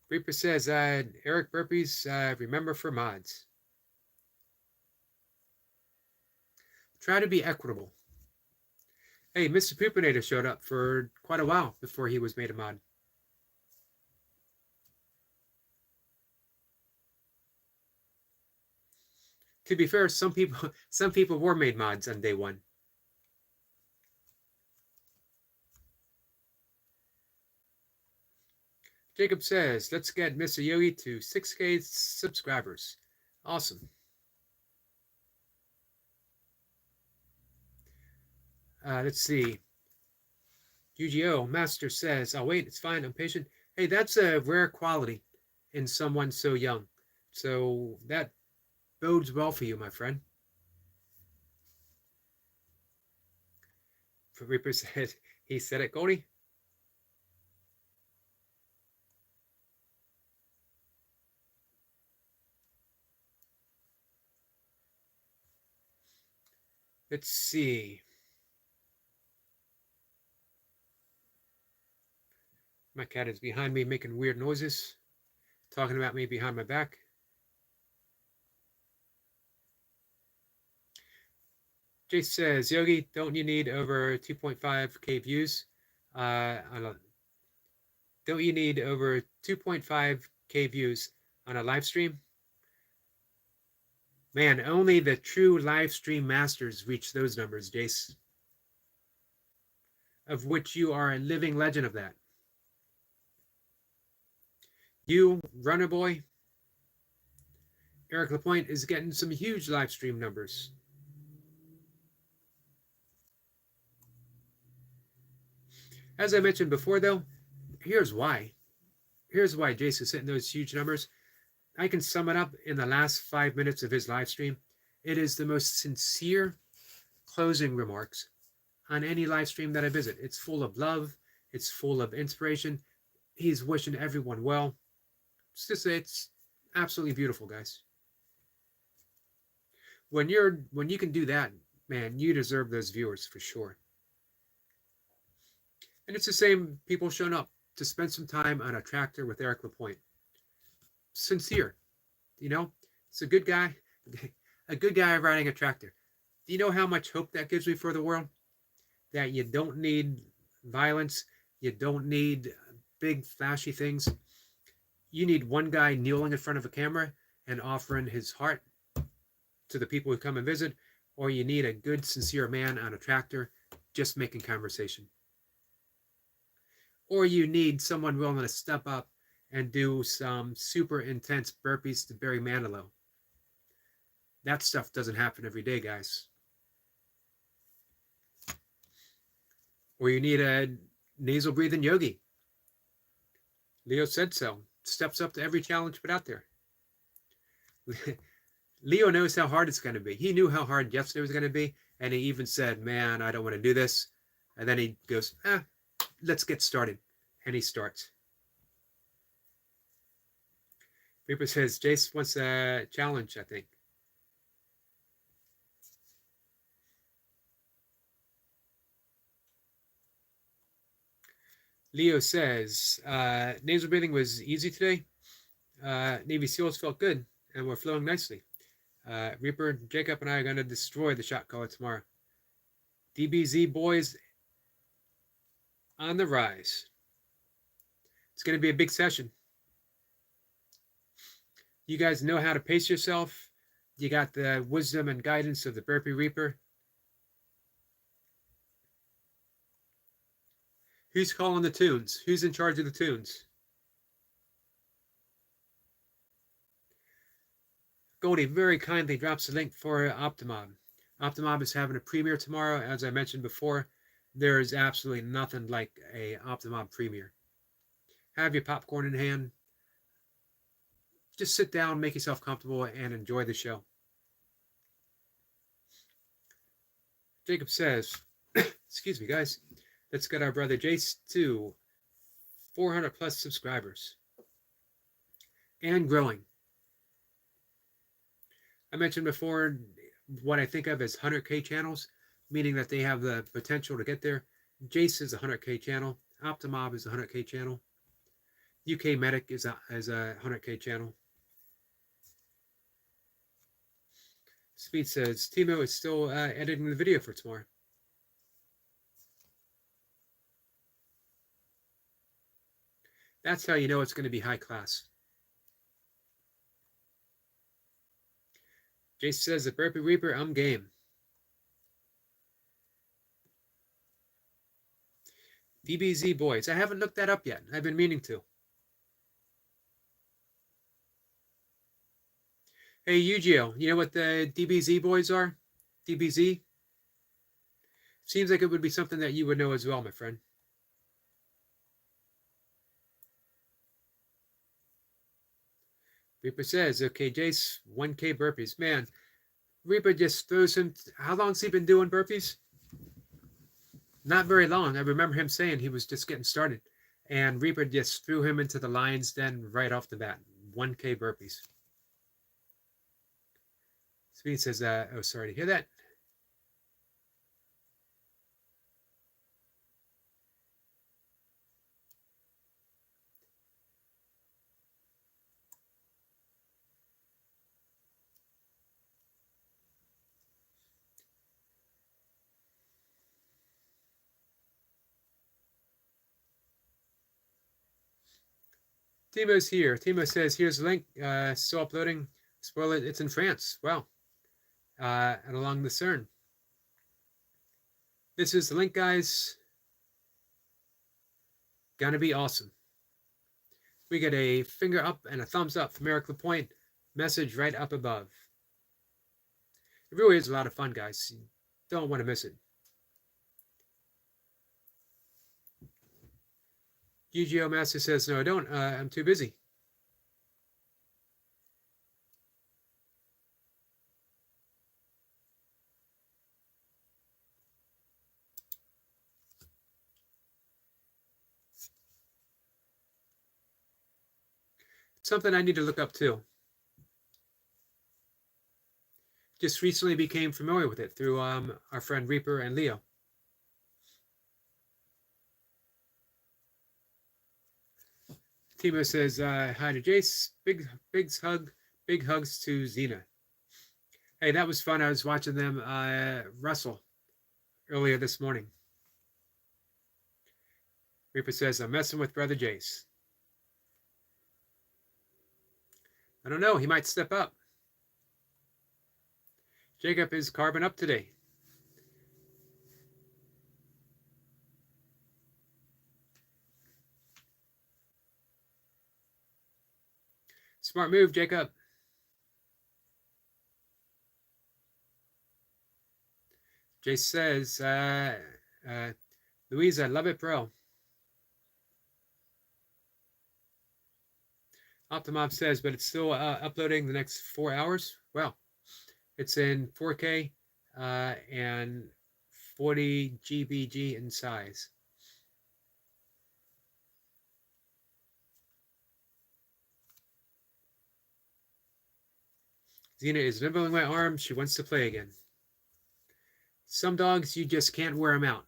Reaper says, Eric Burpees, remember for mods. Try to be equitable. Hey, Mr. Poopinator showed up for quite a while before he was made a mod. To be fair, some people were made mods on day one. Jacob says, let's get Mr. Yogi to 6K subscribers. Awesome. Let's see. UGO Master says, oh, wait, it's fine. I'm patient. Hey, that's a rare quality in someone so young. So that bodes well for you, my friend. Reaper said, he said it, Goldie. Let's see. My cat is behind me making weird noises, talking about me behind my back. Jace says, Yogi, don't you need over 2.5K views? Don't you need over 2.5K views on a live stream? Man, only the true live stream masters reach those numbers, Jace. Of which you are a living legend of that. You, Runner Boy, Eric Lapointe is getting some huge live stream numbers. As I mentioned before, though, here's why. Here's why Jace is hitting those huge numbers. I can sum it up in the last 5 minutes of his live stream. It is the most sincere closing remarks on any live stream that I visit. It's full of love. It's full of inspiration. He's wishing everyone well. It's absolutely beautiful, guys. When you can do that, man, you deserve those viewers for sure. And it's the same people showing up to spend some time on a tractor with Eric Lapointe. Sincere, you know, it's a good guy riding a tractor. Do you know how much hope that gives me for the world? That you don't need violence, you don't need big flashy things. You need one guy kneeling in front of a camera and offering his heart to the people who come and visit, or you need a good, sincere man on a tractor just making conversation. Or you need someone willing to step up and do some super intense burpees to Barry Manilow. That stuff doesn't happen every day, guys. Or you need a nasal breathing yogi. Leo said so. Steps up to every challenge put out there. Leo knows how hard it's going to be. He knew how hard yesterday was going to be, and he even said, man, I don't want to do this. And then he goes, let's get started. And he starts. Reaper says, Jace wants a challenge, I think. Leo says, nasal breathing was easy today. Navy SEALs felt good, and we're flowing nicely. Reaper, Jacob, and I are going to destroy the shot caller tomorrow. DBZ boys on the rise. It's going to be a big session. You guys know how to pace yourself. You got the wisdom and guidance of the Burpee Reaper. Who's calling the tunes? Who's in charge of the tunes? Goldie very kindly drops the link for Optimob. Optimob is having a premiere tomorrow. As I mentioned before, there is absolutely nothing like a Optimob premiere. Have your popcorn in hand. just sit down, make yourself comfortable, and enjoy the show. Jacob says, excuse me, guys, let's get our brother Jace to 400 plus subscribers and growing. I mentioned before what I think of as 100K channels, meaning that they have the potential to get there. Jace is a 100K channel. Optimob is a 100K channel. UK Medic is a 100K channel. Speed says, Timo is still editing the video for tomorrow. That's how you know it's going to be high class. Jace says, the Burpee Reaper, I'm game. DBZ Boys. I haven't looked that up yet. I've been meaning to. Hey, Yu-Gi-Oh! You know what the DBZ Boys are? DBZ? Seems like it would be something that you would know as well, my friend. Reaper says, okay, Jace, 1K burpees. Man, Reaper just throws him. How long's he been doing burpees? Not very long. I remember him saying he was just getting started. And Reaper just threw him into the lion's den right off the bat. 1K burpees. Speed says, oh, sorry to hear that. Timo's here. Timo says, here's the link. Still uploading. Spoiler, it's in France. Wow. And along the CERN. This is the link, guys. Gonna be awesome. We get a finger up and a thumbs up from Eric LaPointe. Message right up above. It really is a lot of fun, guys. You don't want to miss it. Yu-Gi-Oh! Master says, no, I don't. I'm too busy. Something I need to look up too. Just recently became familiar with it through our friend Reaper and Leo. Timo says, hi to Jace. Big hugs to Xena. Hey, that was fun. I was watching them wrestle earlier this morning. Reaper says, I'm messing with Brother Jace. I don't know. He might step up. Jacob is carbon up today. Smart move, Jacob. Jace says, Louise, I love it, bro. Optimob says, but it's still uploading the next 4 hours. Well, it's in 4K and 40 GBG in size. Xena is nibbling my arm. She wants to play again. Some dogs, you just can't wear them out.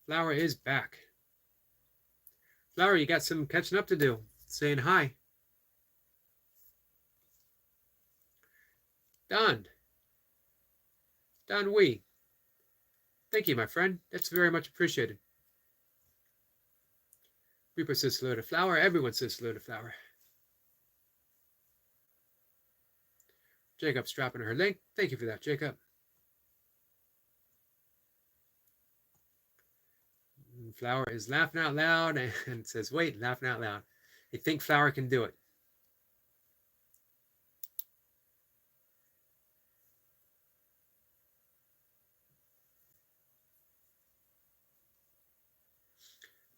Flower is back. Flower, you got some catching up to do. Saying hi. Don Wee. Thank you, my friend. That's very much appreciated. Reaper says hello to Flower. Everyone says hello to Flower. Jacob's dropping her link. Thank you for that, Jacob. Flower is laughing out loud and says, wait, laughing out loud. I think Flower can do it.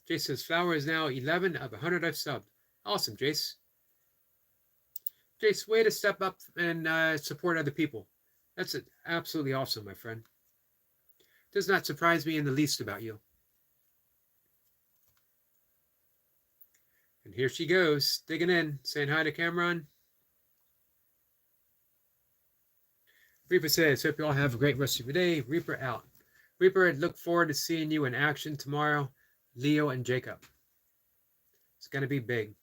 Jace says, Flower is now 11 of 100 I've subbed. Awesome, Jace. Jace, way to step up and support other people. That's absolutely awesome, my friend. Does not surprise me in the least about you. And here she goes, digging in, saying hi to Cameron. Reaper says, hope you all have a great rest of your day. Reaper out. Reaper, look forward to seeing you in action tomorrow. Leo and Jacob. It's going to be big.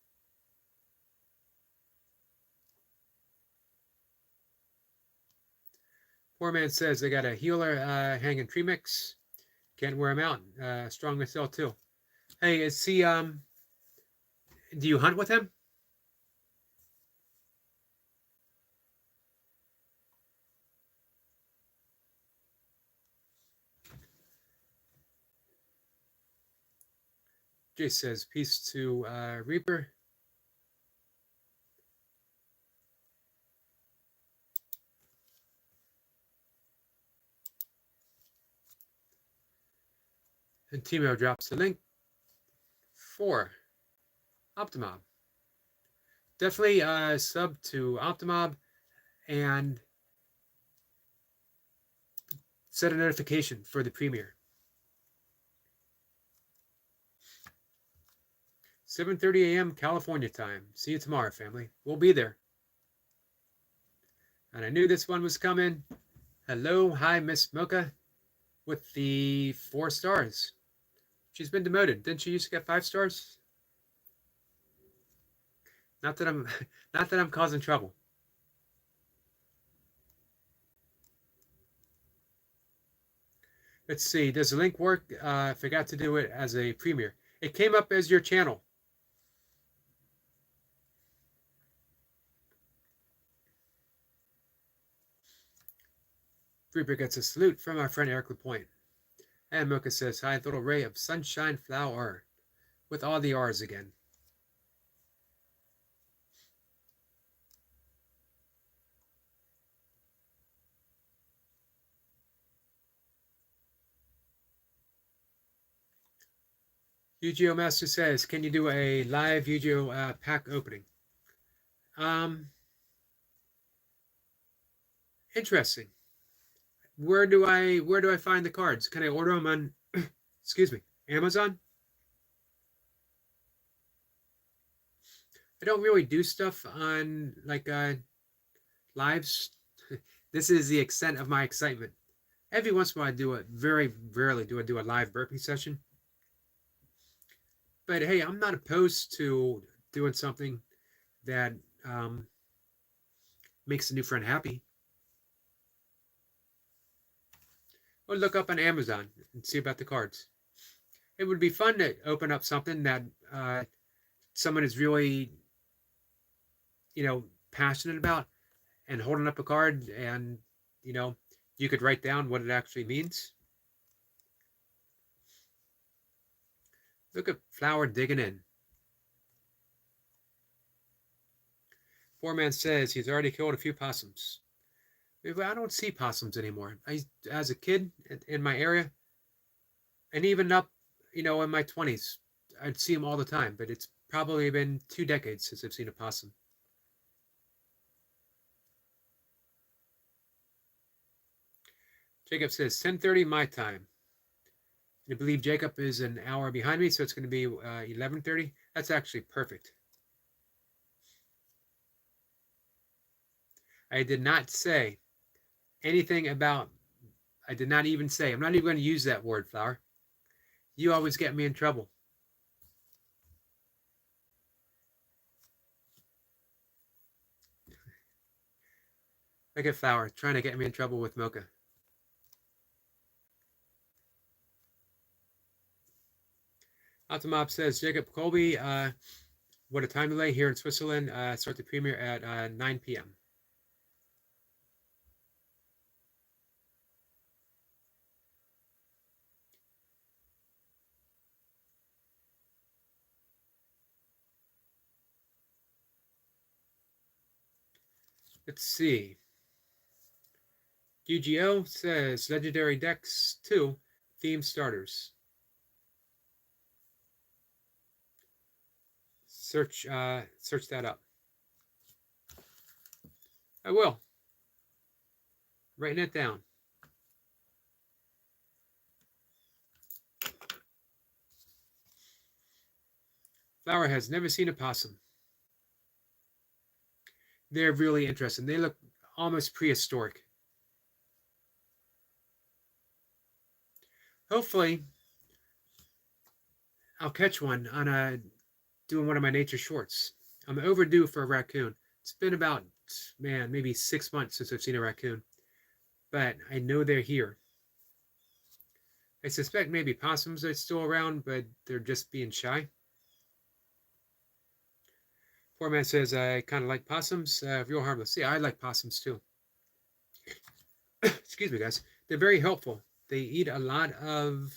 Poor man says they got a healer hanging tree mix. Can't wear him out. Strong myself too. Hey, is he do you hunt with him? Jace says peace to Reaper. And Timo drops the link for Optimob. Definitely sub to Optimob and set a notification for the premiere. 7:30 a.m. California time. See you tomorrow, family. We'll be there. And I knew this one was coming. Hello, hi, Miss Mocha, with the 4 stars. She's been demoted. Didn't she used to get 5 stars? Not that I'm causing trouble. Let's see. Does the link work? I forgot to do it as a premiere. It came up as your channel. Reaper gets a salute from our friend Eric LaPointe. And Mocha says, hi, little ray of sunshine flower. With all the R's again. Yu-Gi-Oh! Master says, can you do a live Yu-Gi-Oh! Pack opening? Interesting. Where do I find the cards? Can I order them on excuse me, Amazon? I don't really do stuff on like lives. This is the extent of my excitement. Every once in a while I do it. Very rarely do I do a live burpee session. But hey, I'm not opposed to doing something that makes a new friend happy. Or look up on Amazon and see about the cards. It would be fun to open up something that someone is really, passionate about, and holding up a card, and you could write down what it actually means. Look at Flower digging in. Foreman says he's already killed a few possums. I don't see possums anymore. As a kid in my area, and even up, in my 20s, I'd see them all the time. But it's probably been 2 decades since I've seen a possum. Jacob says 10:30 my time. I believe Jacob is an hour behind me, so it's going to be 11:30. That's actually perfect. I did not say anything about, I did not even say, I'm not even going to use that word, Flower. You always get me in trouble. Look at Flower trying to get me in trouble with Mocha. Optimob says, Jacob Colby, what a time delay here in Switzerland. Start the premiere at 9 p.m. Let's see. Yu-Gi-Oh! Says Legendary Decks 2 Theme Starters. Search that up. I will. Writing it down. Flower has never seen a possum. They're really interesting. They look almost prehistoric. Hopefully, I'll catch one on doing one of my nature shorts. I'm overdue for a raccoon. It's been about, man, maybe 6 months since I've seen a raccoon. But I know they're here. I suspect maybe possums are still around, but they're just being shy. Poor man says, I kind of like possums. Real harmless. Yeah, I like possums too. Excuse me, guys. They're very helpful. They eat a lot of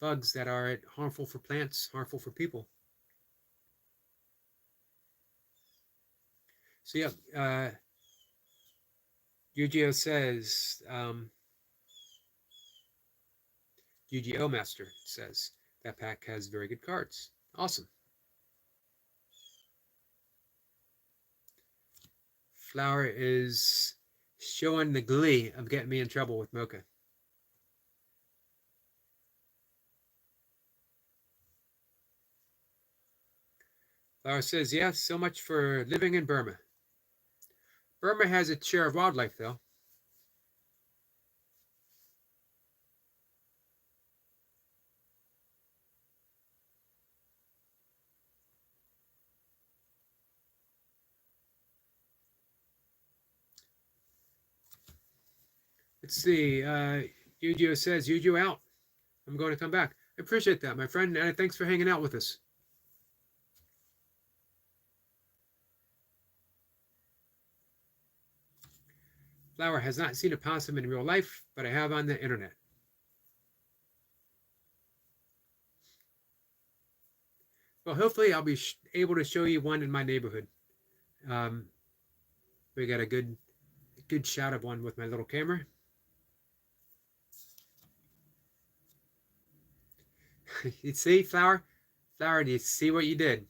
bugs that are harmful for plants, harmful for people. So yeah, Yu-Gi-Oh says, Yu-Gi-Oh Master says, that pack has very good cards. Awesome. Flower is showing the glee of getting me in trouble with Mocha. Flower says, yeah, so much for living in Burma. Burma has its share of wildlife, though. Let's see. Yu-Gi-Oh says, Yu-Gi-Oh out. I'm going to come back. I appreciate that, my friend, and thanks for hanging out with us. Flower has not seen a possum in real life, but I have on the internet. Well, hopefully I'll be able to show you one in my neighborhood. We got a good shot of one with my little camera. You see, Flower? Flower, do you see what you did?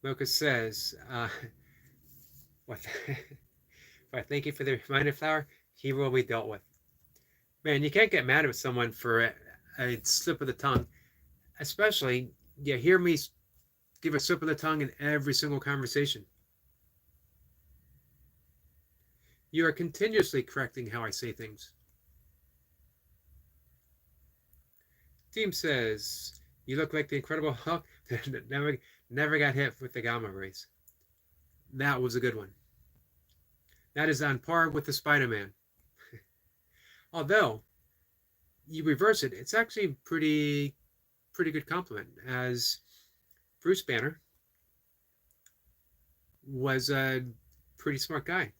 Mocha says, what? Thank you for the reminder, Flower. He will be dealt with. Man, you can't get mad at someone for a slip of the tongue, especially you hear me give a slip of the tongue in every single conversation. You are continuously correcting how I say things. Team says, you look like the Incredible Hulk that never got hit with the gamma rays. That was a good one. That is on par with the Spider-Man. Although, you reverse it, it's actually a pretty good compliment, as Bruce Banner was a pretty smart guy.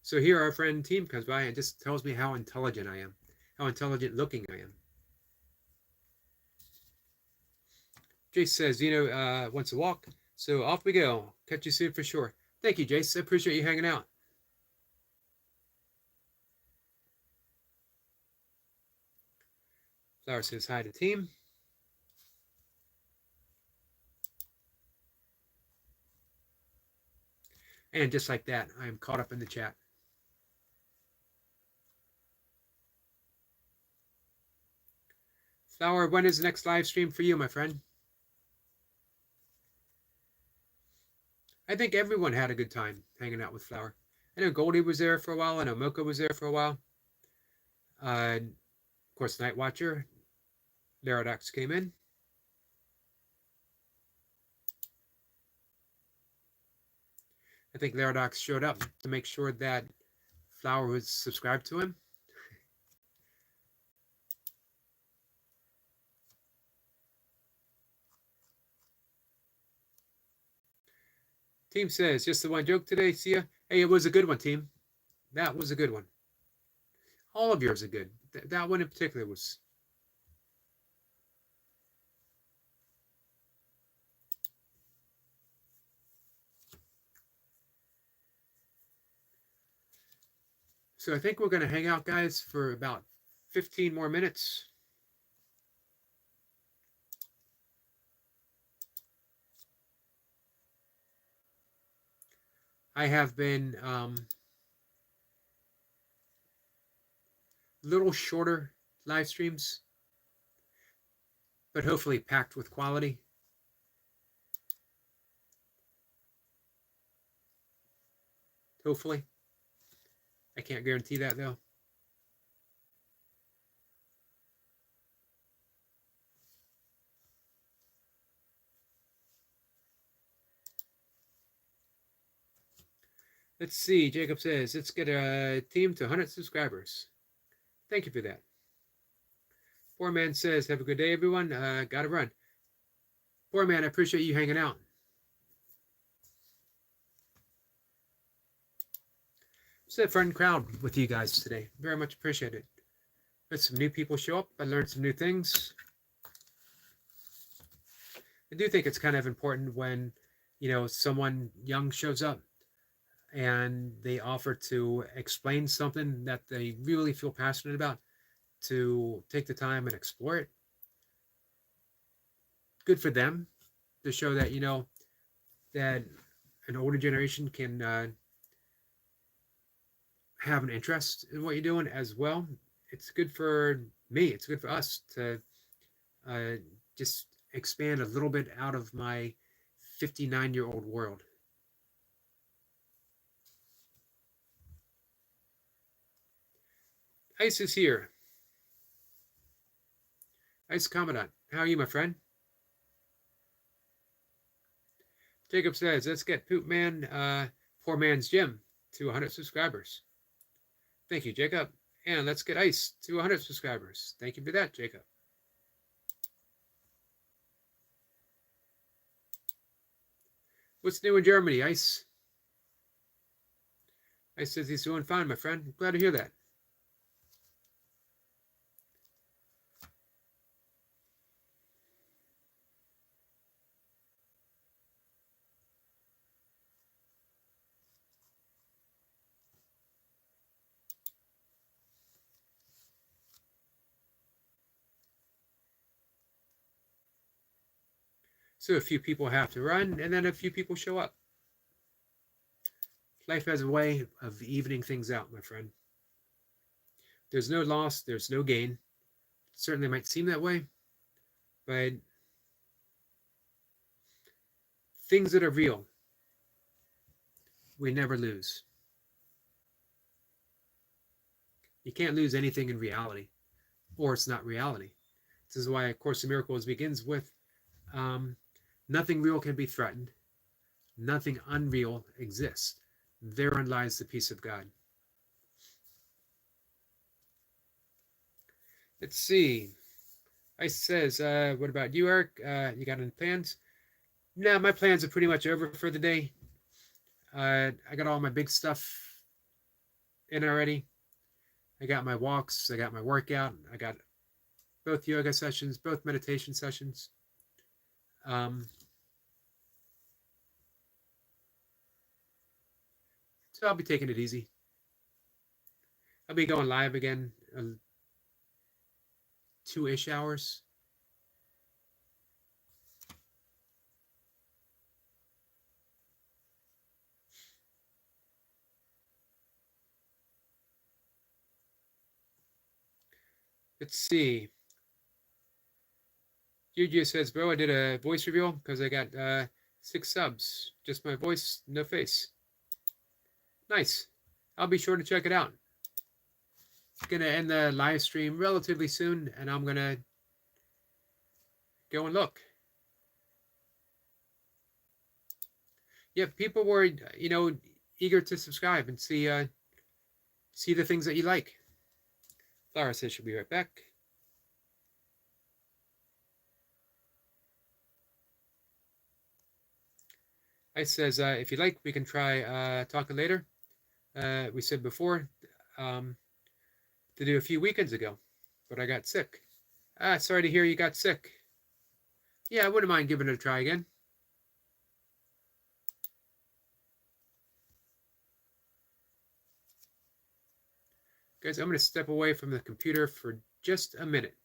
So here our friend Team comes by and just tells me how intelligent I am, how intelligent looking I am. Jace says, wants to walk, so off we go. Catch you soon for sure. Thank you, Jace. I appreciate you hanging out. Flower says hi to Team. And just like that, I am caught up in the chat. Flower, when is the next live stream for you, my friend? I think everyone had a good time hanging out with Flower. I know Goldie was there for a while. I know Mocha was there for a while. Of course, Night Watcher, Laradox came in. I think Laradox showed up to make sure that Flower was subscribed to him. Team says, just the one joke today. See ya. Hey, it was a good one, Team. That was a good one. All of yours are good. That one in particular was. So I think we're going to hang out, guys, for about 15 more minutes. I have been little shorter live streams, but hopefully packed with quality. Hopefully. I can't guarantee that though. Let's see. Jacob says, let's get a team to 100 subscribers. Thank you for that. Poor Man says, have a good day, everyone. Gotta run. Poor Man, I appreciate you hanging out. It's a fun crowd with you guys today. Very much appreciate it. Let some new people show up. I learned some new things. I do think it's kind of important when, someone young shows up and they offer to explain something that they really feel passionate about, to take the time and explore it. Good for them to show that, that an older generation can have an interest in what you're doing as well. It's good for me. It's good for us to just expand a little bit out of my 59-year-old world. Ice is here. Ice Commandant, how are you, my friend? Jacob says, let's get Poop Man, Poor Man's Gym to 100 subscribers. Thank you, Jacob. And let's get Ice to 100 subscribers. Thank you for that, Jacob. What's new in Germany, Ice? Ice says he's doing fine, my friend. Glad to hear that. So a few people have to run, and then a few people show up. Life has a way of evening things out, my friend. There's no loss, there's no gain. It certainly might seem that way, but things that are real, we never lose. You can't lose anything in reality, or it's not reality. This is why A Course in Miracles begins with nothing real can be threatened. Nothing unreal exists. Therein lies the peace of God. Let's see. Ice says, what about you, Eric? You got any plans? No, my plans are pretty much over for the day. I got all my big stuff in already. I got my walks. I got my workout. I got both yoga sessions, both meditation sessions. So I'll be taking it easy. I'll be going live again 2-ish hours. Let's see. Juju says, bro, I did a voice reveal because I got 6 subs. Just my voice, no face. Nice. I'll be sure to check it out. Gonna end the live stream relatively soon, and I'm gonna go and look. Yeah, people were, eager to subscribe and see the things that you like. Lara says she'll be right back. Ice says, if you like, we can try talking later. We said before to do a few weekends ago, but I got sick. Sorry to hear you got sick. Yeah, I wouldn't mind giving it a try again. Guys, I'm going to step away from the computer for just a minute.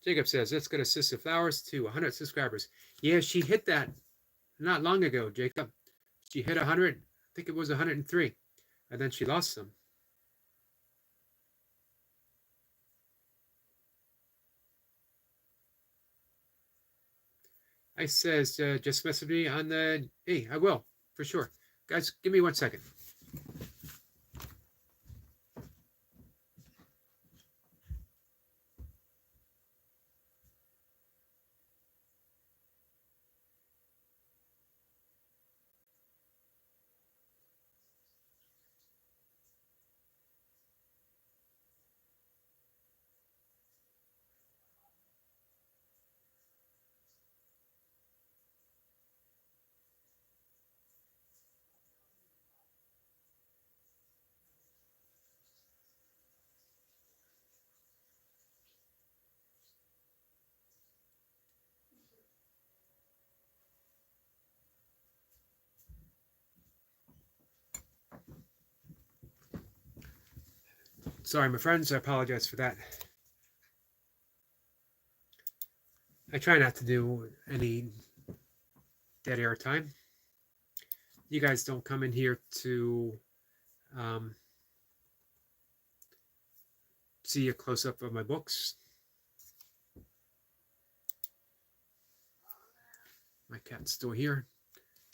Jacob says, let's get a Sister Flowers to 100 subscribers. Yeah, she hit that not long ago, Jacob. She hit 100 think it was 103, and then she lost some. I says, just message me on the, hey, I will, for sure. Guys, give me 1 second. Sorry, my friends, I apologize for that. I try not to do any dead air time. You guys don't come in here to see a close up of my books. My cat's still here,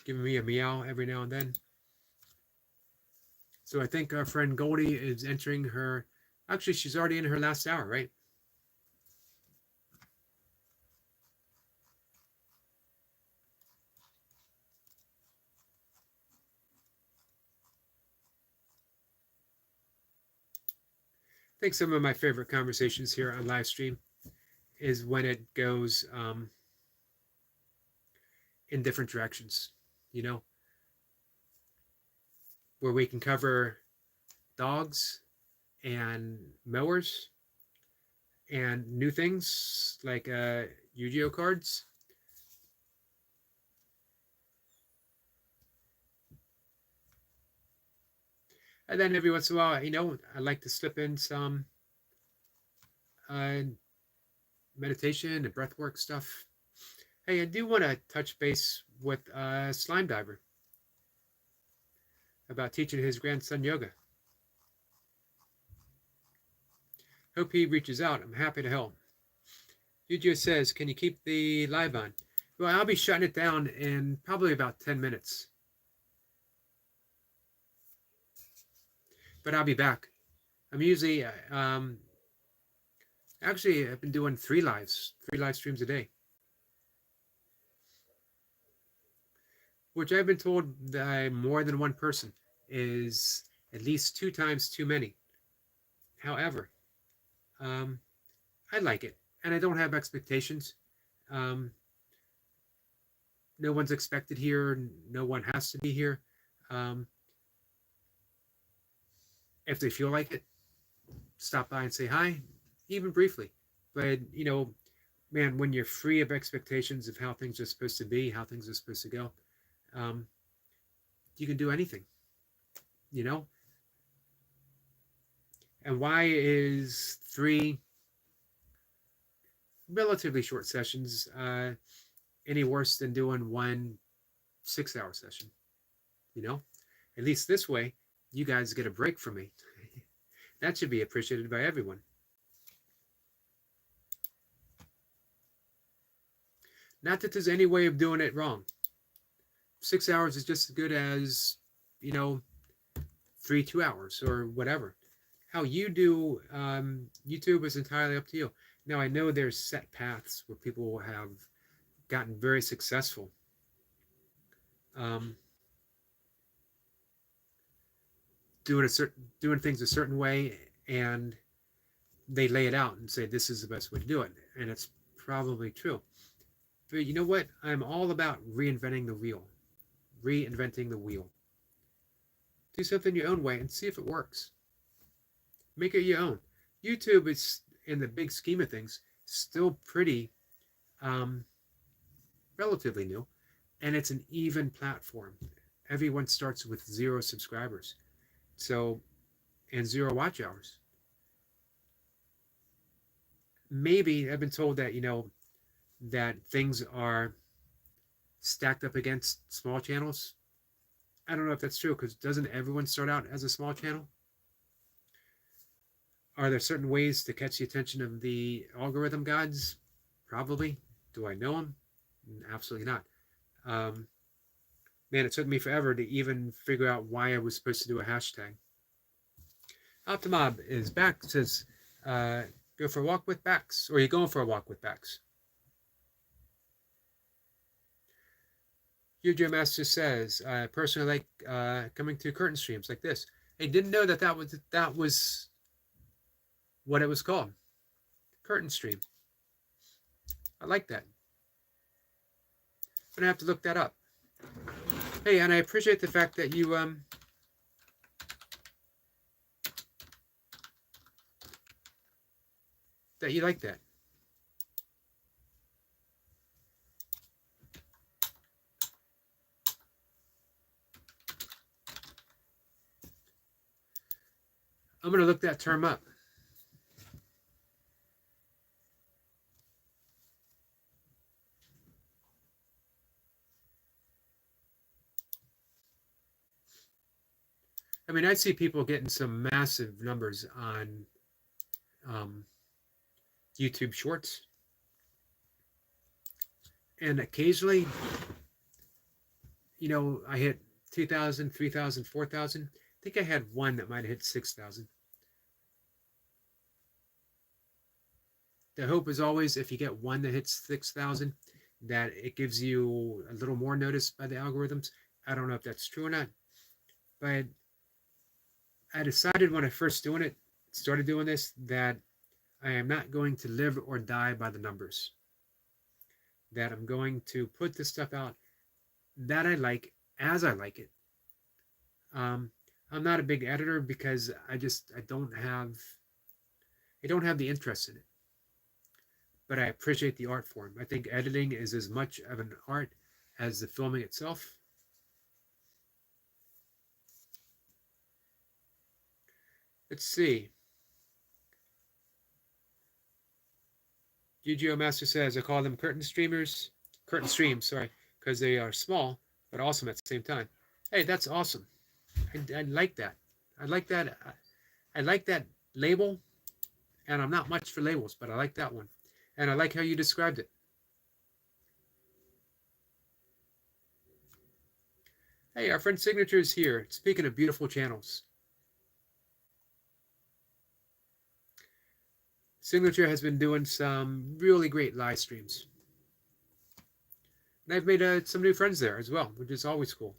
giving me a meow every now and then. So I think our friend Goldie is entering her, actually, she's already in her last hour, right? I think some of my favorite conversations here on live stream is when it goes in different directions, you know, where we can cover dogs and mowers and new things like Yu-Gi-Oh cards. And then every once in a while, you know, I like to slip in some meditation and breathwork stuff. Hey, I do want to touch base with Slime Diver about teaching his grandson yoga. Hope he reaches out. I'm happy to help. Yujo says, can you keep the live on? Well, I'll be shutting it down in probably about 10 minutes. But I'll be back. I'm usually, actually, I've been doing 3 live streams a day. Which I've been told that more than one person is at least 2 times too many. However, I like it, and I don't have expectations. No one's expected here. No one has to be here. If they feel like it, stop by and say hi, even briefly. But, you know, man, when you're free of expectations of how things are supposed to be, how things are supposed to go, you can do anything, you know? And why is 3 relatively short sessions any worse than doing 1 6-hour session? You know, at least this way, you guys get a break from me. That should be appreciated by everyone. Not that there's any way of doing it wrong. 6 hours is just as good as, you know, 3 2 hours or whatever. How you do YouTube is entirely up to you. Now, I know there's set paths where people have gotten very successful. Doing things a certain way, and they lay it out and say this is the best way to do it, and it's probably true. But you know what? I'm all about reinventing the wheel. Do something your own way and see if it works. Make it your own. YouTube is, in the big scheme of things, still pretty relatively new, and it's an even platform. Everyone starts with 0 subscribers, so, and 0 watch hours. Maybe I've been told that, you know, that things are stacked up against small channels. I don't know if that's true, because doesn't everyone start out as a small channel? Are there certain ways to catch the attention of the algorithm gods? Probably. Do I know them? Absolutely not. Man, it took me forever to even figure out why I was supposed to do a hashtag. Optimob is back. Says, go for a walk with Bax. Or are you going for a walk with Bax? Yujo Master says, personally like coming to curtain streams like this. I didn't know that that was what it was called. Curtain stream. I like that. I'm gonna have to look that up. Hey, and I appreciate the fact that you like that. I'm gonna look that term up. I mean, I see people getting some massive numbers on YouTube Shorts. And occasionally, you know, I hit 2,000, 3,000, 4,000. I think I had one that might have hit 6,000. The hope is always, if you get one that hits 6,000, that it gives you a little more notice by the algorithms. I don't know if that's true or not, but I decided when I first started doing this, that I am not going to live or die by the numbers. That I'm going to put this stuff out that I like as I like it. I'm not a big editor because I don't have the interest in it. But I appreciate the art form. I think editing is as much of an art as the filming itself. Let's see. GGO Master says, I call them curtain streams, sorry, because they are small, but awesome at the same time. Hey, that's awesome. I like that. I like that. I like that label, and I'm not much for labels, but I like that one. And I like how you described it. Hey, our friend Signature is here. Speaking of beautiful channels. Signature has been doing some really great live streams. And I've made some new friends there as well, which is always cool.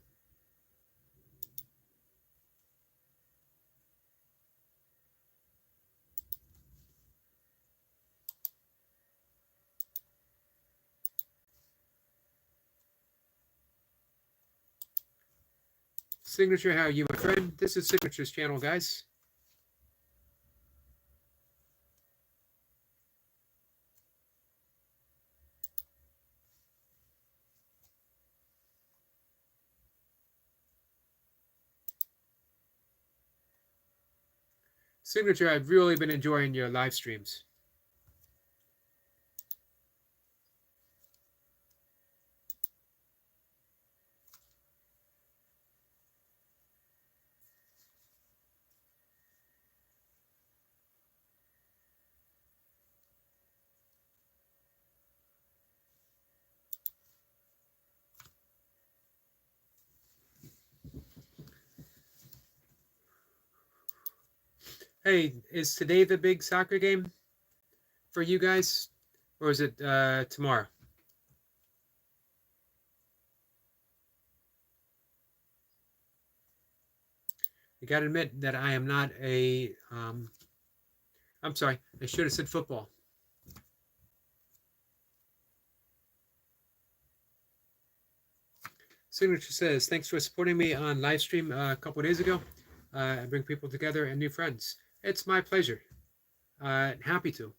Signature, how are you, my friend? This is Signature's channel, guys. Signature, I've really been enjoying your live streams. Hey, is today the big soccer game for you guys? Or is it tomorrow? I gotta admit that I am not a I'm sorry, I should have said football. Signature says, thanks for supporting me on live stream a couple of days ago. I bring people together and new friends. It's my pleasure. Happy to.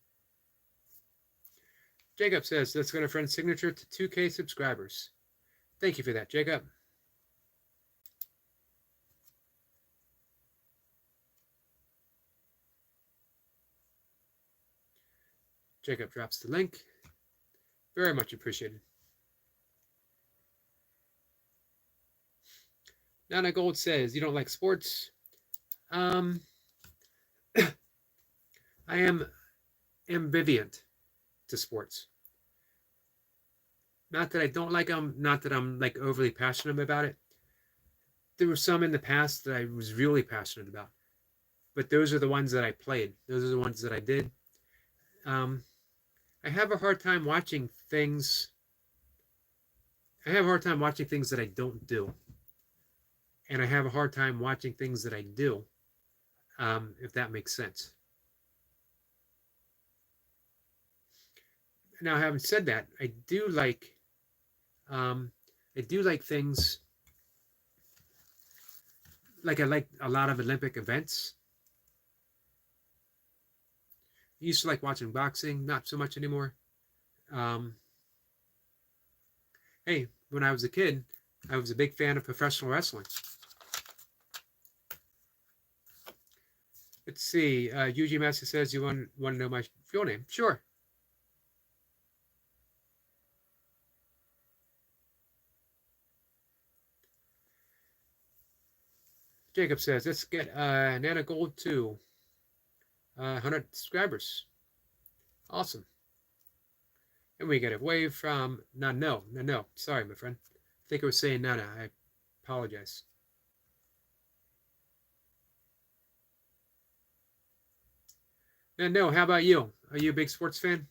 Jacob says, let's go to friend Signature to 2K subscribers. Thank you for that, Jacob. Jacob drops the link. Very much appreciated. Nana Gold says, you don't like sports? Um, I am ambivalent to sports. Not that I don't like them, not that I'm like overly passionate about it. There were some in the past that I was really passionate about, but those are the ones that I played. Those are the ones that I did. Um, I have a hard time watching things. I have a hard time watching things that I don't do, and I have a hard time watching things that I do. If that makes sense. Now, having said that, um, I do like things like I like a lot of Olympic events. I used to like watching boxing, not so much anymore. Um, hey, when I was a kid, I was a big fan of professional wrestling. Let's see. Yuji Master says you want to know my full name. Sure. Jacob says let's get Nana Gold to 100 subscribers. Awesome. And we get a wave from no. Sorry, my friend. I think I was saying Nana. I apologize. No, how about you? Are you a big sports fan?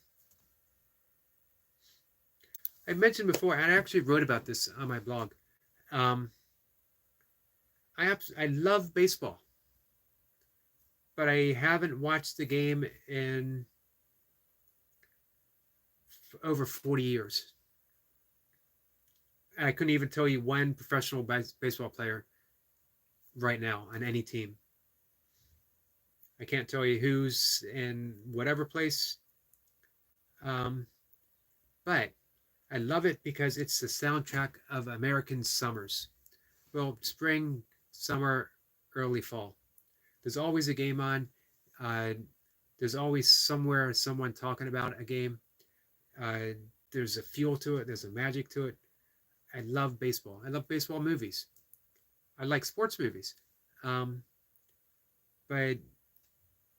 I mentioned before, I actually wrote about this on my blog. Um, I love baseball, but I haven't watched the game in over 40 years. I couldn't even tell you one professional baseball player right now on any team. I can't tell you who's in whatever place. But I love it because it's the soundtrack of American summers. Well, spring, summer, early fall. There's always a game on. Uh, there's always somewhere someone talking about a game. Uh, there's a feel to it. There's a magic to it. I love baseball. I love baseball movies. I like sports movies. Um, but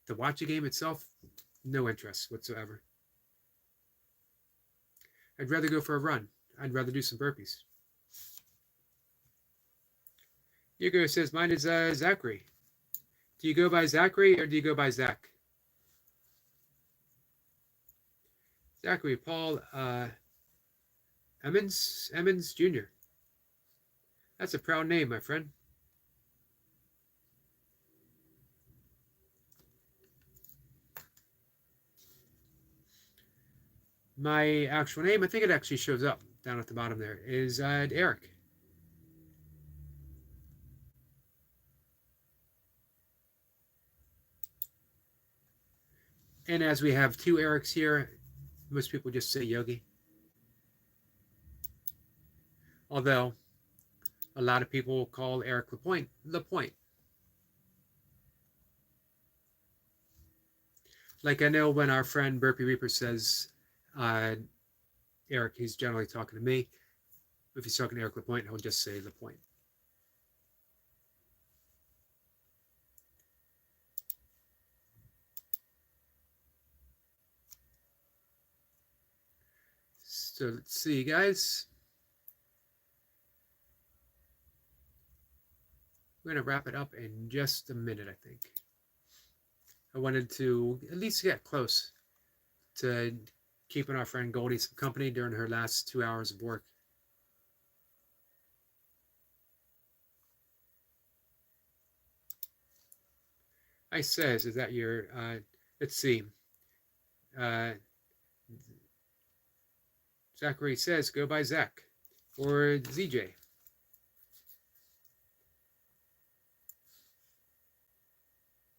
to watch a game itself, no interest whatsoever. I'd rather go for a run. I'd rather do some burpees. Hugo says, mine is Zachary. Do you go by Zachary or do you go by Zach? Zachary Paul Emmons Jr. That's a proud name, my friend. My actual name, I think it actually shows up down at the bottom there, is Eric. And as we have two Erics here, most people just say Yogi. Although a lot of people call Eric Lapointe Lapointe. Like I know when our friend Burpee Reaper says Eric, he's generally talking to me. If he's talking to Eric Lapointe, he'll just say Lapointe. So let's see, guys. We're going to wrap it up in just a minute, I think. I wanted to at least get close to keeping our friend Goldie some company during her last 2 hours of work. I says, is that your, let's see. Zachary says, go by Zach or ZJ.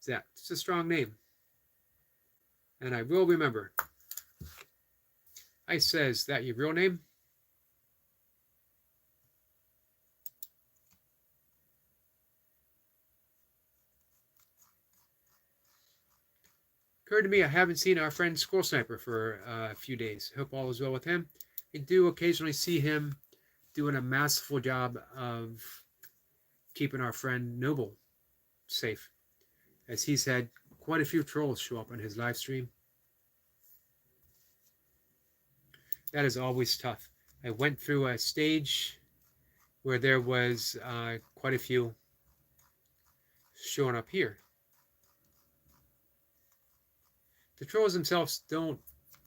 Zach, it's a strong name. And I will remember. I says, that your real name? Occurred to me I haven't seen our friend Squirrel Sniper for a few days. Hope all is well with him. I do occasionally see him doing a masterful job of keeping our friend Noble safe, as he's had quite a few trolls show up on his live stream. That is always tough. I went through a stage where there was quite a few showing up here. The trolls themselves don't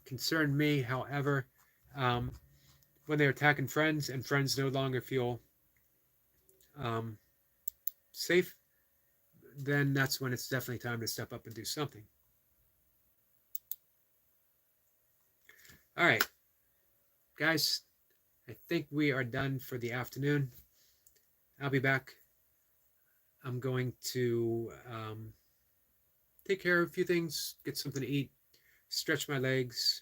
concern me, however, when they're attacking friends and friends no longer feel safe, then that's when it's definitely time to step up and do something. All right, guys, I think we are done for the afternoon. I'll be back. I'm going to take care of a few things, get something to eat, stretch my legs.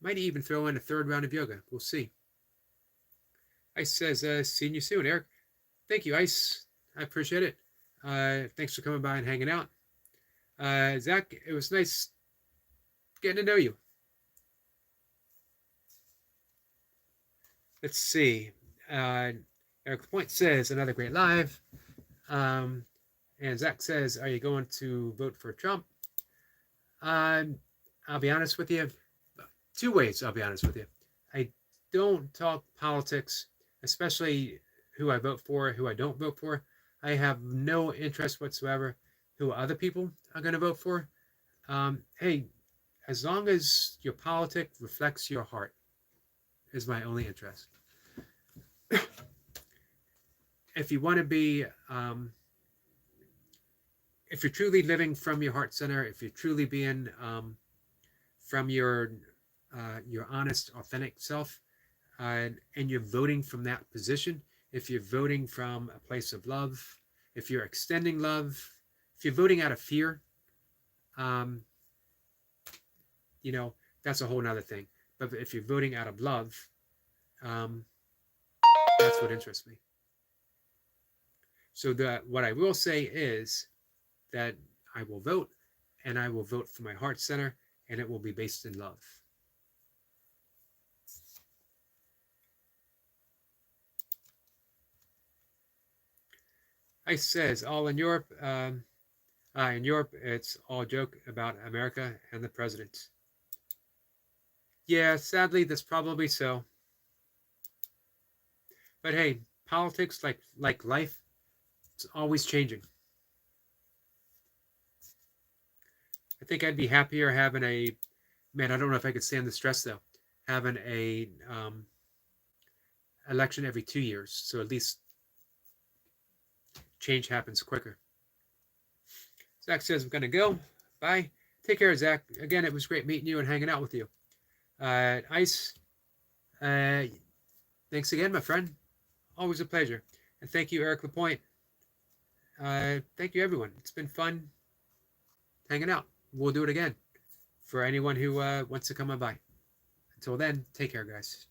Might even throw in a third round of yoga. We'll see. Ice says, seeing you soon, Eric. Thank you, Ice. I appreciate it. Thanks for coming by and hanging out. Zach, it was nice getting to know you. Let's see. Eric Point says, another great live. And Zach says, are you going to vote for Trump? I'll be honest with you. Two ways, I'll be honest with you. I don't talk politics, especially who I vote for, who I don't vote for. I have no interest whatsoever who other people are going to vote for. Hey, as long as your politic reflects your heart is my only interest. If you want to be, if you're truly living from your heart center, if you're truly being from your honest, authentic self, and you're voting from that position, if you're voting from a place of love, if you're extending love, if you're voting out of fear, that's a whole nother thing. But if you're voting out of love, that's what interests me. So what I will say is that I will vote, and I will vote for my heart center, and it will be based in love. Ice says, all in Europe, it's all joke about America and the president. Yeah, sadly, that's probably so. But hey, politics, like life, it's always changing. I think I'd be happier having I don't know if I could stand the stress though, having a election every 2 years. So at least change happens quicker. Zach says, I'm going to go. Bye. Take care, Zach. Again, it was great meeting you and hanging out with you. Ice, thanks again, my friend. Always a pleasure. And thank you, Eric Lapointe. Thank you, everyone. It's been fun hanging out. We'll do it again for anyone who wants to come on by. Until then, take care, guys.